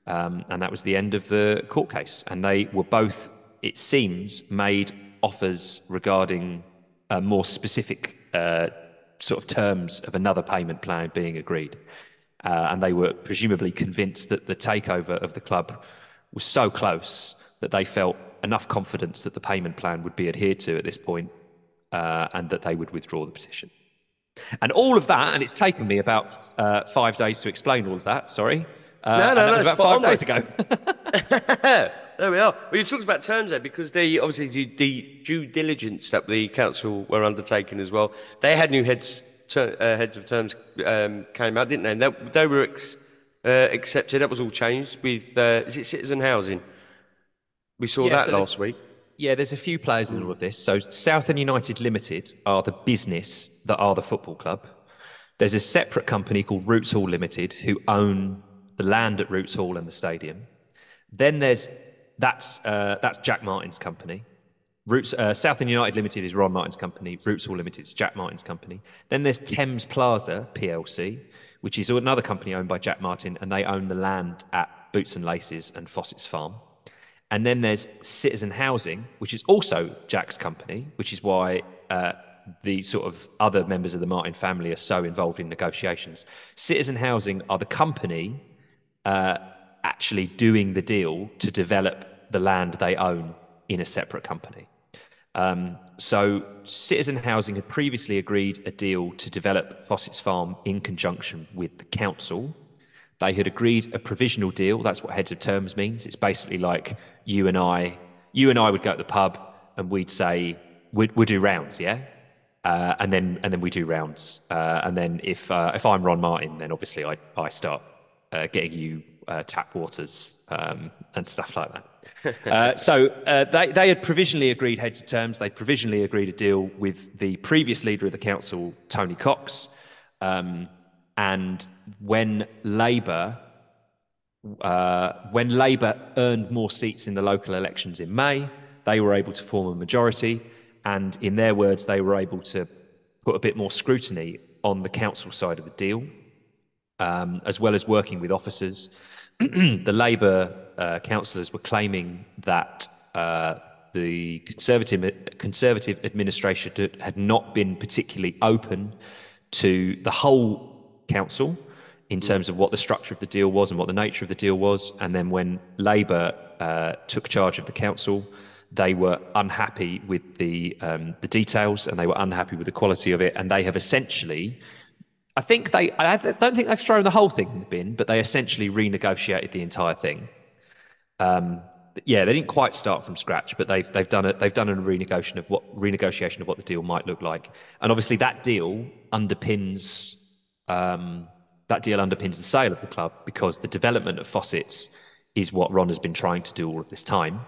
And that was the end of the court case. And they were both, it seems, made offers regarding more specific sort of terms of another payment plan being agreed. And they were presumably convinced that the takeover of the club was so close that they felt enough confidence that the payment plan would be adhered to at this point, and that they would withdraw the petition. And all of that, and it's taken me about 5 days to explain all of that, sorry. No, that was about 5 days ago. There we are. Well, you talked about terms there, because obviously the due diligence that the council were undertaking as well, they had new heads of terms came out, didn't they? And they were accepted. That was all changed with, is it Citizen Housing? We saw that last week. Yeah, there's a few players in all of this. So Southend United Limited are the business that are the football club. There's a separate company called Roots Hall Limited who own the land at Roots Hall and the stadium. Then that's Jack Martin's company. Southend United Limited is Ron Martin's company. Roots Hall Limited is Jack Martin's company. Then there's Thames Plaza PLC, which is another company owned by Jack Martin, and they own the land at Boots and Laces and Fossett's Farm. And then there's Citizen Housing, which is also Jack's company, which is why the sort of other members of the Martin family are so involved in negotiations. Citizen Housing are the company actually doing the deal to develop the land they own in a separate company. So Citizen Housing had previously agreed a deal to develop Fossett's Farm in conjunction with the council. They had agreed a provisional deal. That's what heads of terms means. It's basically like you and I would go to the pub and we'd say, we'd do rounds, yeah? And then we do rounds. And then if I'm Ron Martin, then obviously I start getting you tap waters and stuff like that. So they had provisionally agreed heads of terms. They provisionally agreed a deal with the previous leader of the council, Tony Cox. And when Labour earned more seats in the local elections in May, they were able to form a majority. And in their words, they were able to put a bit more scrutiny on the council side of the deal, as well as working with officers. The Labour councillors were claiming that the Conservative administration had not been particularly open to the whole council in terms of what the structure of the deal was and what the nature of the deal was. And then when Labour took charge of the council, they were unhappy with the details, and they were unhappy with the quality of it. And they have essentially, I don't think they've thrown the whole thing in the bin, but they essentially renegotiated the entire thing. Yeah, they didn't quite start from scratch, but they've done a renegotiation of what the deal might look like. And obviously that deal underpins the sale of the club, because the development of Fossett's is what Ron has been trying to do all of this time.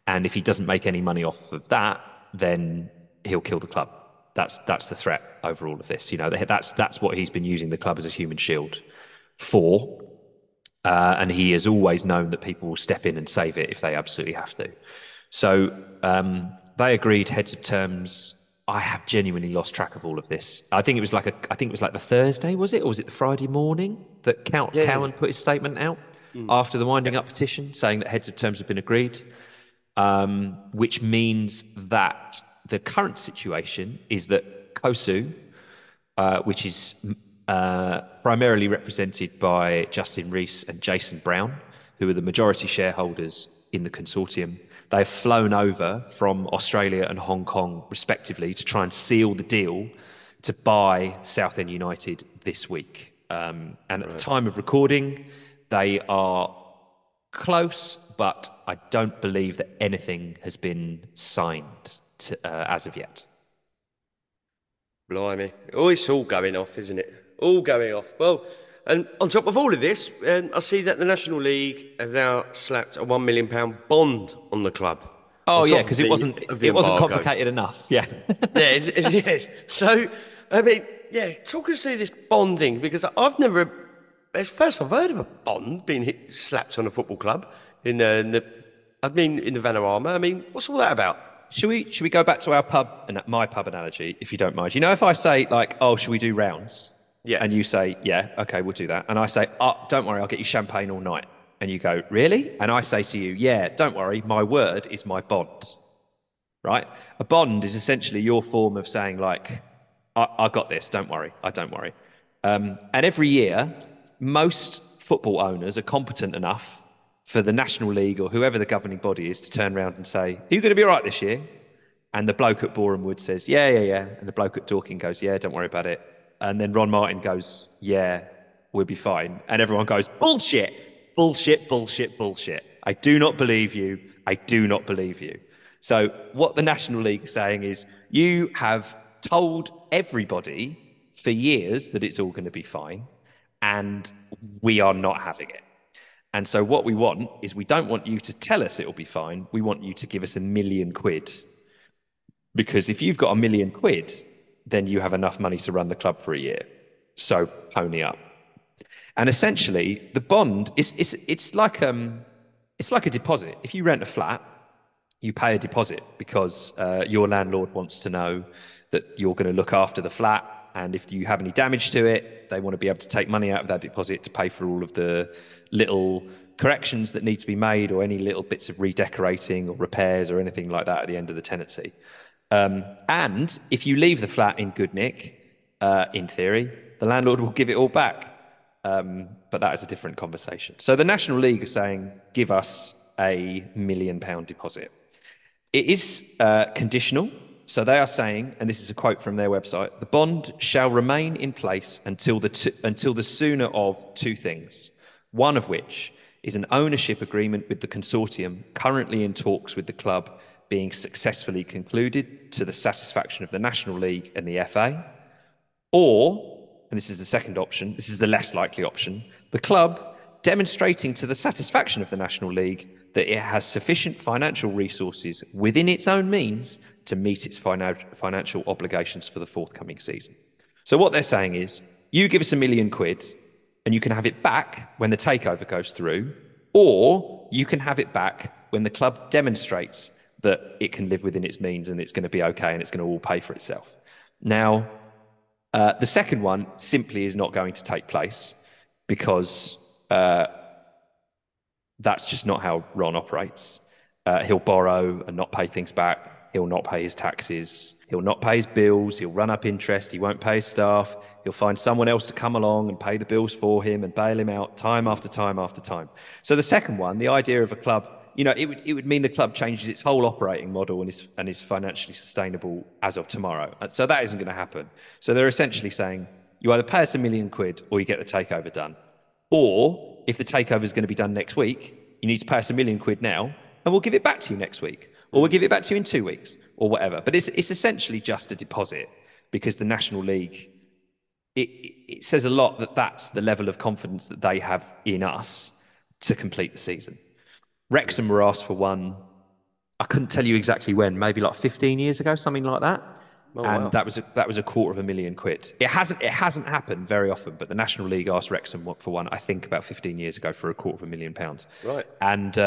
And if he doesn't make any money off of that, then he'll kill the club. That's the threat over all of this. You know, that's what he's been using the club as a human shield for. And he has always known that people will step in and save it if they absolutely have to. So they agreed heads of terms. I have genuinely lost track of all of this. I think it was like the Thursday, was it? Or was it the Friday morning that Cowan put his statement out after the winding up petition, saying that heads of terms have been agreed, which means that the current situation is that COSU, which is primarily represented by Justin Rees and Jason Brown, who are the majority shareholders in the consortium. They've flown over from Australia and Hong Kong, respectively, to try and seal the deal to buy Southend United this week. And at the time of recording, they are close, but I don't believe that anything has been signed as of yet. Blimey. Oh, it's all going off, isn't it? All going off. Well, and on top of all of this, I see that the National League have now slapped a £1 million bond on the club. Oh, yeah, because it wasn't complicated enough. Yeah. Yes. So, I mean, yeah, talk us through this bonding, because it's the first I've heard of a bond being slapped on a football club in the Vanarama. I mean, what's all that about? Should we go back to our my pub analogy, if you don't mind? You know, if I say, like, oh, should we do rounds? Yeah. And you say, yeah, okay, we'll do that. And I say, oh, don't worry, I'll get you champagne all night. And you go, really? And I say to you, yeah, don't worry, my word is my bond. Right? A bond is essentially your form of saying, like, I got this, don't worry, I don't worry. And every year, most football owners are competent enough for the National League or whoever the governing body is to turn around and say, are you going to be all right this year? And the bloke at Boreham Wood says, yeah. And the bloke at Dorking goes, yeah, don't worry about it. And then Ron Martin goes, yeah, we'll be fine. And everyone goes, bullshit. I do not believe you. So what the National League is saying is, you have told everybody for years that it's all going to be fine, and we are not having it. And so what we want is, we don't want you to tell us it'll be fine. We want you to give us £1 million. Because if you've got £1 million, then you have enough money to run the club for a year. So pony up. And essentially, the bond it's like a deposit. If you rent a flat, you pay a deposit because your landlord wants to know that you're going to look after the flat, and if you have any damage to it, they want to be able to take money out of that deposit to pay for all of the little corrections that need to be made, or any little bits of redecorating or repairs or anything like that at the end of the tenancy. And if you leave the flat in good nick, in theory, the landlord will give it all back. But that is a different conversation. So the National League is saying, give us a £1 million deposit. It is conditional. So they are saying, and this is a quote from their website, the bond shall remain in place until the sooner of two things, one of which is an ownership agreement with the consortium currently in talks with the club being successfully concluded to the satisfaction of the National League and the FA, or, and this is the second option, this is the less likely option, the club demonstrating to the satisfaction of the National League that it has sufficient financial resources within its own means to meet its financial obligations for the forthcoming season. So what they're saying is, you give us £1 million and you can have it back when the takeover goes through, or you can have it back when the club demonstrates that it can live within its means and it's going to be okay and it's going to all pay for itself. Now, the second one simply is not going to take place because that's just not how Ron operates. He'll borrow and not pay things back. He'll not pay his taxes. He'll not pay his bills. He'll run up interest. He won't pay his staff. He'll find someone else to come along and pay the bills for him and bail him out time after time after time. So the second one, the idea of a club, it would mean the club changes its whole operating model and is financially sustainable as of tomorrow. So that isn't going to happen. So they're essentially saying, you either pay us £1 million or you get the takeover done. Or if the takeover is going to be done next week, you need to pay us £1 million now and we'll give it back to you next week. Or we'll give it back to you in 2 weeks or whatever. But it's essentially just a deposit because the National League, it says a lot that that's the level of confidence that they have in us to complete the season. Wrexham were asked for one, I couldn't tell you exactly when, maybe like 15 years ago, something like that. Oh, and wow. that was £250,000. It hasn't happened very often, but the National League asked Wrexham for one, I think about 15 years ago for £250,000. Right. And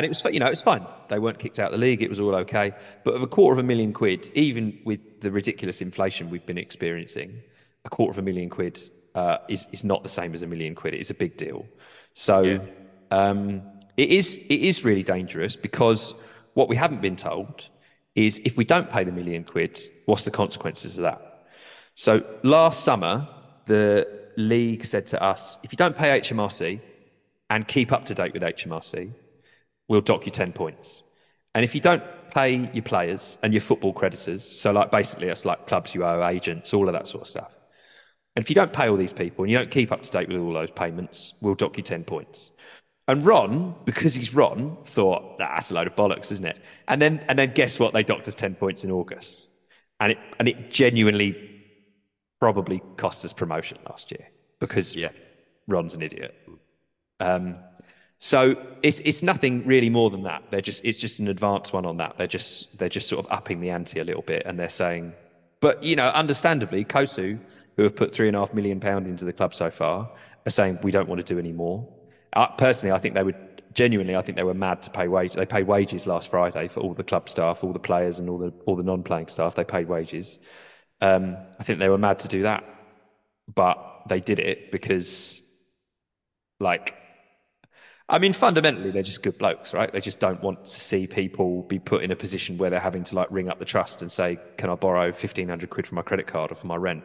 it was, it was fine. They weren't kicked out of the league. It was all okay. But of £250,000, even with the ridiculous inflation we've been experiencing, £250,000 is not the same as £1 million. It is a big deal. So it is really dangerous because what we haven't been told is if we don't pay the £1 million, what's the consequences of that? So last summer, the league said to us, if you don't pay HMRC and keep up to date with HMRC, we'll dock you 10 points. And if you don't pay your players and your football creditors, so like basically it's like clubs you owe, agents, all of that sort of stuff. And if you don't pay all these people and you don't keep up to date with all those payments, we'll dock you 10 points. And Ron, because he's Ron, thought, that's a load of bollocks, isn't it? And then guess what? They docked us 10 points in August. And it genuinely probably cost us promotion last year because Ron's an idiot. So it's nothing really more than that. It's just an advanced one on that. They're just sort of upping the ante a little bit and they're saying, but understandably, COSU, who have put £3.5 million into the club so far, are saying we don't want to do any more. Personally, I think they were mad to pay wages. They paid wages last Friday for all the club staff, all the players and all the non-playing staff. They paid wages. I think they were mad to do that, but they did it because, fundamentally, they're just good blokes, right? They just don't want to see people be put in a position where they're having to ring up the trust and say, can I borrow £1,500 from my credit card or for my rent?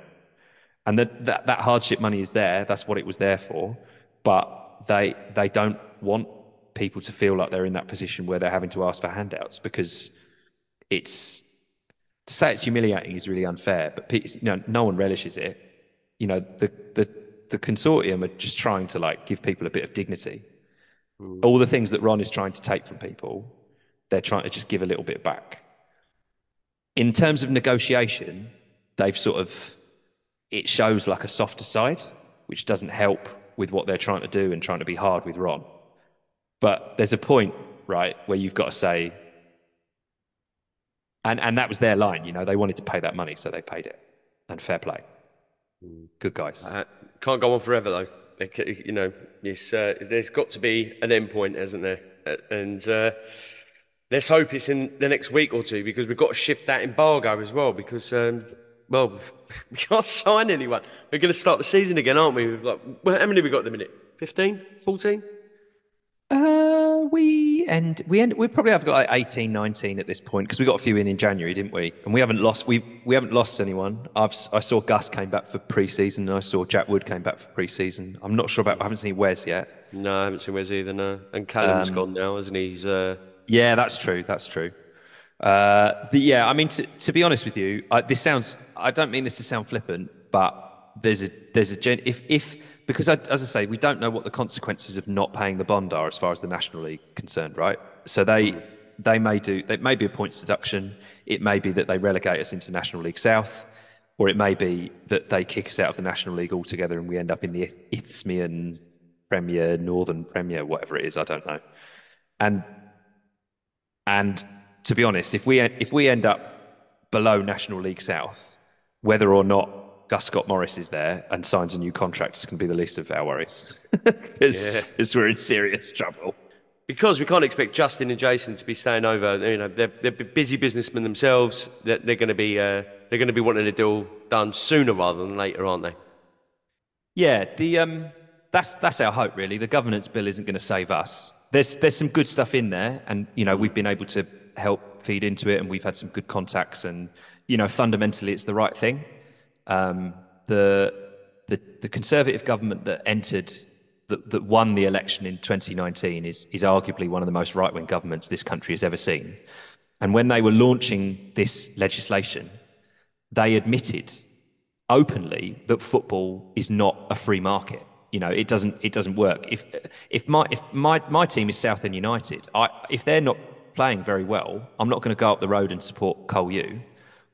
And that hardship money is there. That's what it was there for. But they don't want people to feel like they're in that position where they're having to ask for handouts because to say it's humiliating is really unfair, but no one relishes it. The consortium are just trying to give people a bit of dignity. All the things that Ron is trying to take from people, they're trying to just give a little bit back. In terms of negotiation, they've it shows a softer side, which doesn't help with what they're trying to do and trying to be hard with Ron. But there's a point, right, where you've got to say, and that was their line, they wanted to pay that money, so they paid it. And fair play. Good guys. Can't go on forever, though. There's got to be an end point, hasn't there? And let's hope it's in the next week or two, because we've got to shift that embargo as well, because we can't sign anyone. We're going to start the season again, aren't we? How many have we got at the minute? 15? 14? We probably have got 18, 19 at this point, because we got a few in January, didn't we? And we haven't lost. We haven't lost anyone. I saw Gus came back for pre-season, and I saw Jack Wood came back for pre-season. I'm not sure about. I haven't seen Wes yet. No, I haven't seen Wes either. No, and Callum's gone now, hasn't he? Yeah, that's true. That's true. Yeah, I mean, to be honest with you, I don't mean this to sound flippant, but because as I say, we don't know what the consequences of not paying the bond are as far as the National League concerned, right? So they may be a points deduction. It may be that they relegate us into National League South, or it may be that they kick us out of the National League altogether and we end up in the Isthmian Premier, Northern Premier, whatever it is. I don't know. And to be honest, if we end up below National League South, whether or not Gus Scott Morris is there and signs a new contract is going to be the least of our worries, because we're in serious trouble. Because we can't expect Justin and Jason to be staying over. You know, they're busy businessmen themselves. They're going to be wanting a deal done sooner rather than later, aren't they? Yeah, that's our hope, really. The governance bill isn't going to save us. There's some good stuff in there, and we've been able to help feed into it, and we've had some good contacts, and fundamentally it's the right thing. The Conservative government that won the election in 2019 is arguably one of the most right-wing governments this country has ever seen. And when they were launching this legislation, they admitted openly that football is not a free market. It doesn't work. If my team is Southend United, if they're not playing very well, I'm not going to go up the road and support COSU,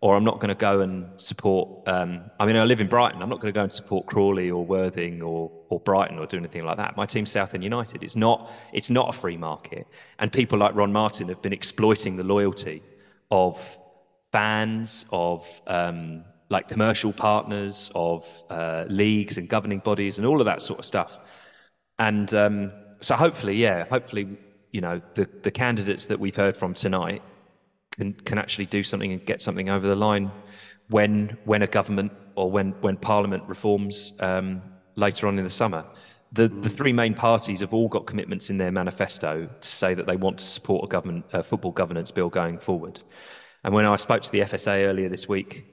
or I'm not going to go and support. I live in Brighton. I'm not going to go and support Crawley or Worthing or Brighton or do anything like that. My team's Southend United. It's not a free market, and people like Ron Martin have been exploiting the loyalty of fans, of like commercial partners, of leagues and governing bodies and all of that sort of stuff. And so hopefully, the candidates that we've heard from tonight can actually do something and get something over the line when a government or when Parliament reforms later on in the summer. The three main parties have all got commitments in their manifesto to say that they want to support a football governance bill going forward. And when I spoke to the FSA earlier this week,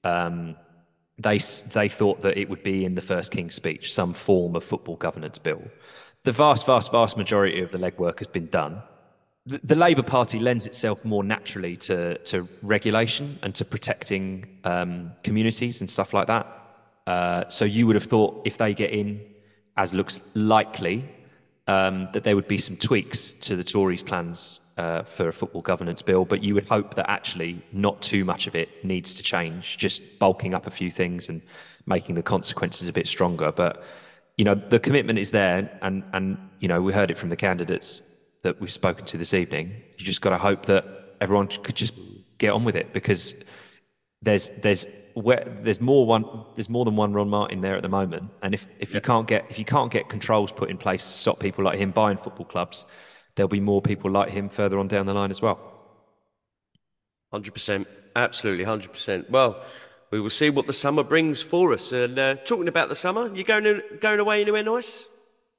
they thought that it would be in the first King's Speech, some form of football governance bill. The vast majority of the legwork has been done. The Labour Party lends itself more naturally to regulation and to protecting communities and stuff like that. So you would have thought if they get in, as looks likely, that there would be some tweaks to the Tories' plans for a football governance bill, but you would hope that actually not too much of it needs to change, just bulking up a few things and making the consequences a bit stronger. But the commitment is there, and we heard it from the candidates that we've spoken to this evening. You just got to hope that everyone could just get on with it, because there's more than one Ron Martin there at the moment, and if you can't get controls put in place to stop people like him buying football clubs, there'll be more people like him further on down the line as well. 100%, absolutely 100%. Well, we will see what the summer brings for us. And talking about the summer, you going away anywhere nice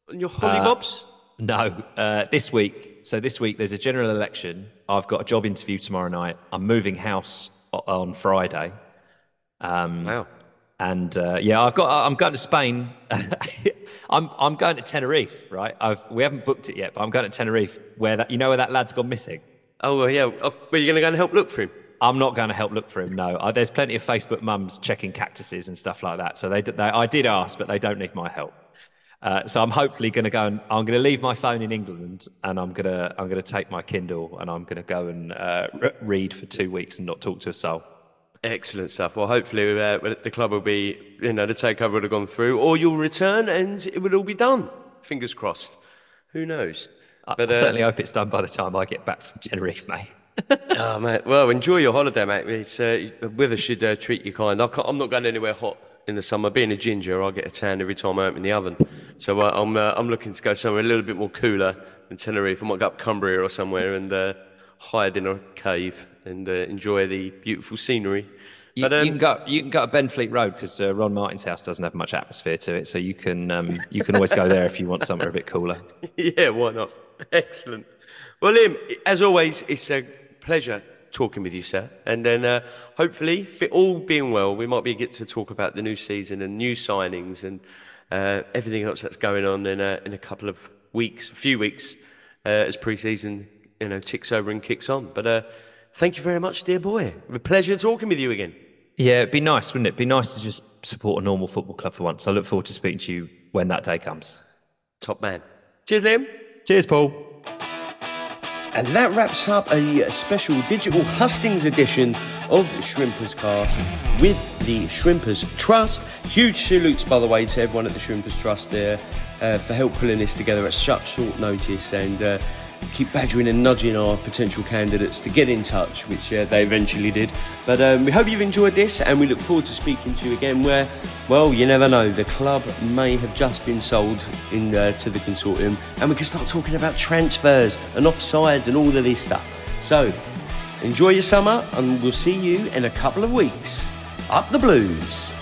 on your hollybobs? No, this week. So this week there's a general election. I've got a job interview tomorrow night. I'm moving house on Friday. Wow. And I'm going to Spain. I'm going to Tenerife, right? We haven't booked it yet, but I'm going to Tenerife, where that lad's gone missing. Oh well, yeah. But you're going to go and help look for him? I'm not going to help look for him. No, there's plenty of Facebook mums checking cactuses and stuff like that. So I did ask, but they don't need my help. So I'm hopefully going to go and I'm going to leave my phone in England, and I'm going to take my Kindle, and I'm going to go and read for 2 weeks and not talk to a soul. Excellent stuff. Well, hopefully the club will be, the takeover will have gone through, or you'll return and it will all be done. Fingers crossed. Who knows? But I certainly hope it's done by the time I get back from Tenerife, mate. Oh, mate. Well, enjoy your holiday, mate. The weather should treat you kind. I'm not going anywhere hot in the summer. Being a ginger, I get a tan every time I open the oven. So I'm looking to go somewhere a little bit more cooler than Tenerife. I might go up Cumbria or somewhere and hide in a cave and enjoy the beautiful scenery. You can go to Benfleet Road, because Ron Martin's house doesn't have much atmosphere to it, so you can always go there if you want somewhere a bit cooler. Yeah, why not? Excellent. Well, Liam, as always, it's a pleasure talking with you, sir. And then hopefully, all being well, we might be able to talk about the new season and new signings and everything else that's going on in a few weeks, as pre-season ticks over and kicks on. But thank you very much, dear boy. A pleasure talking with you again. Yeah, it'd be nice, wouldn't it? It'd be nice to just support a normal football club for once. I look forward to speaking to you when that day comes. Top man. Cheers, Liam. Cheers, Paul. And that wraps up a special digital Hustings edition of Shrimperscast with the Shrimpers Trust. Huge salutes, by the way, to everyone at the Shrimpers Trust there for help pulling this together at such short notice, and keep badgering and nudging our potential candidates to get in touch, which they eventually did. But we hope you've enjoyed this, and we look forward to speaking to you again where, well, you never know, the club may have just been sold to the consortium, and we can start talking about transfers and offsides and all of this stuff. So enjoy your summer, and we'll see you in a couple of weeks. Up the Blues.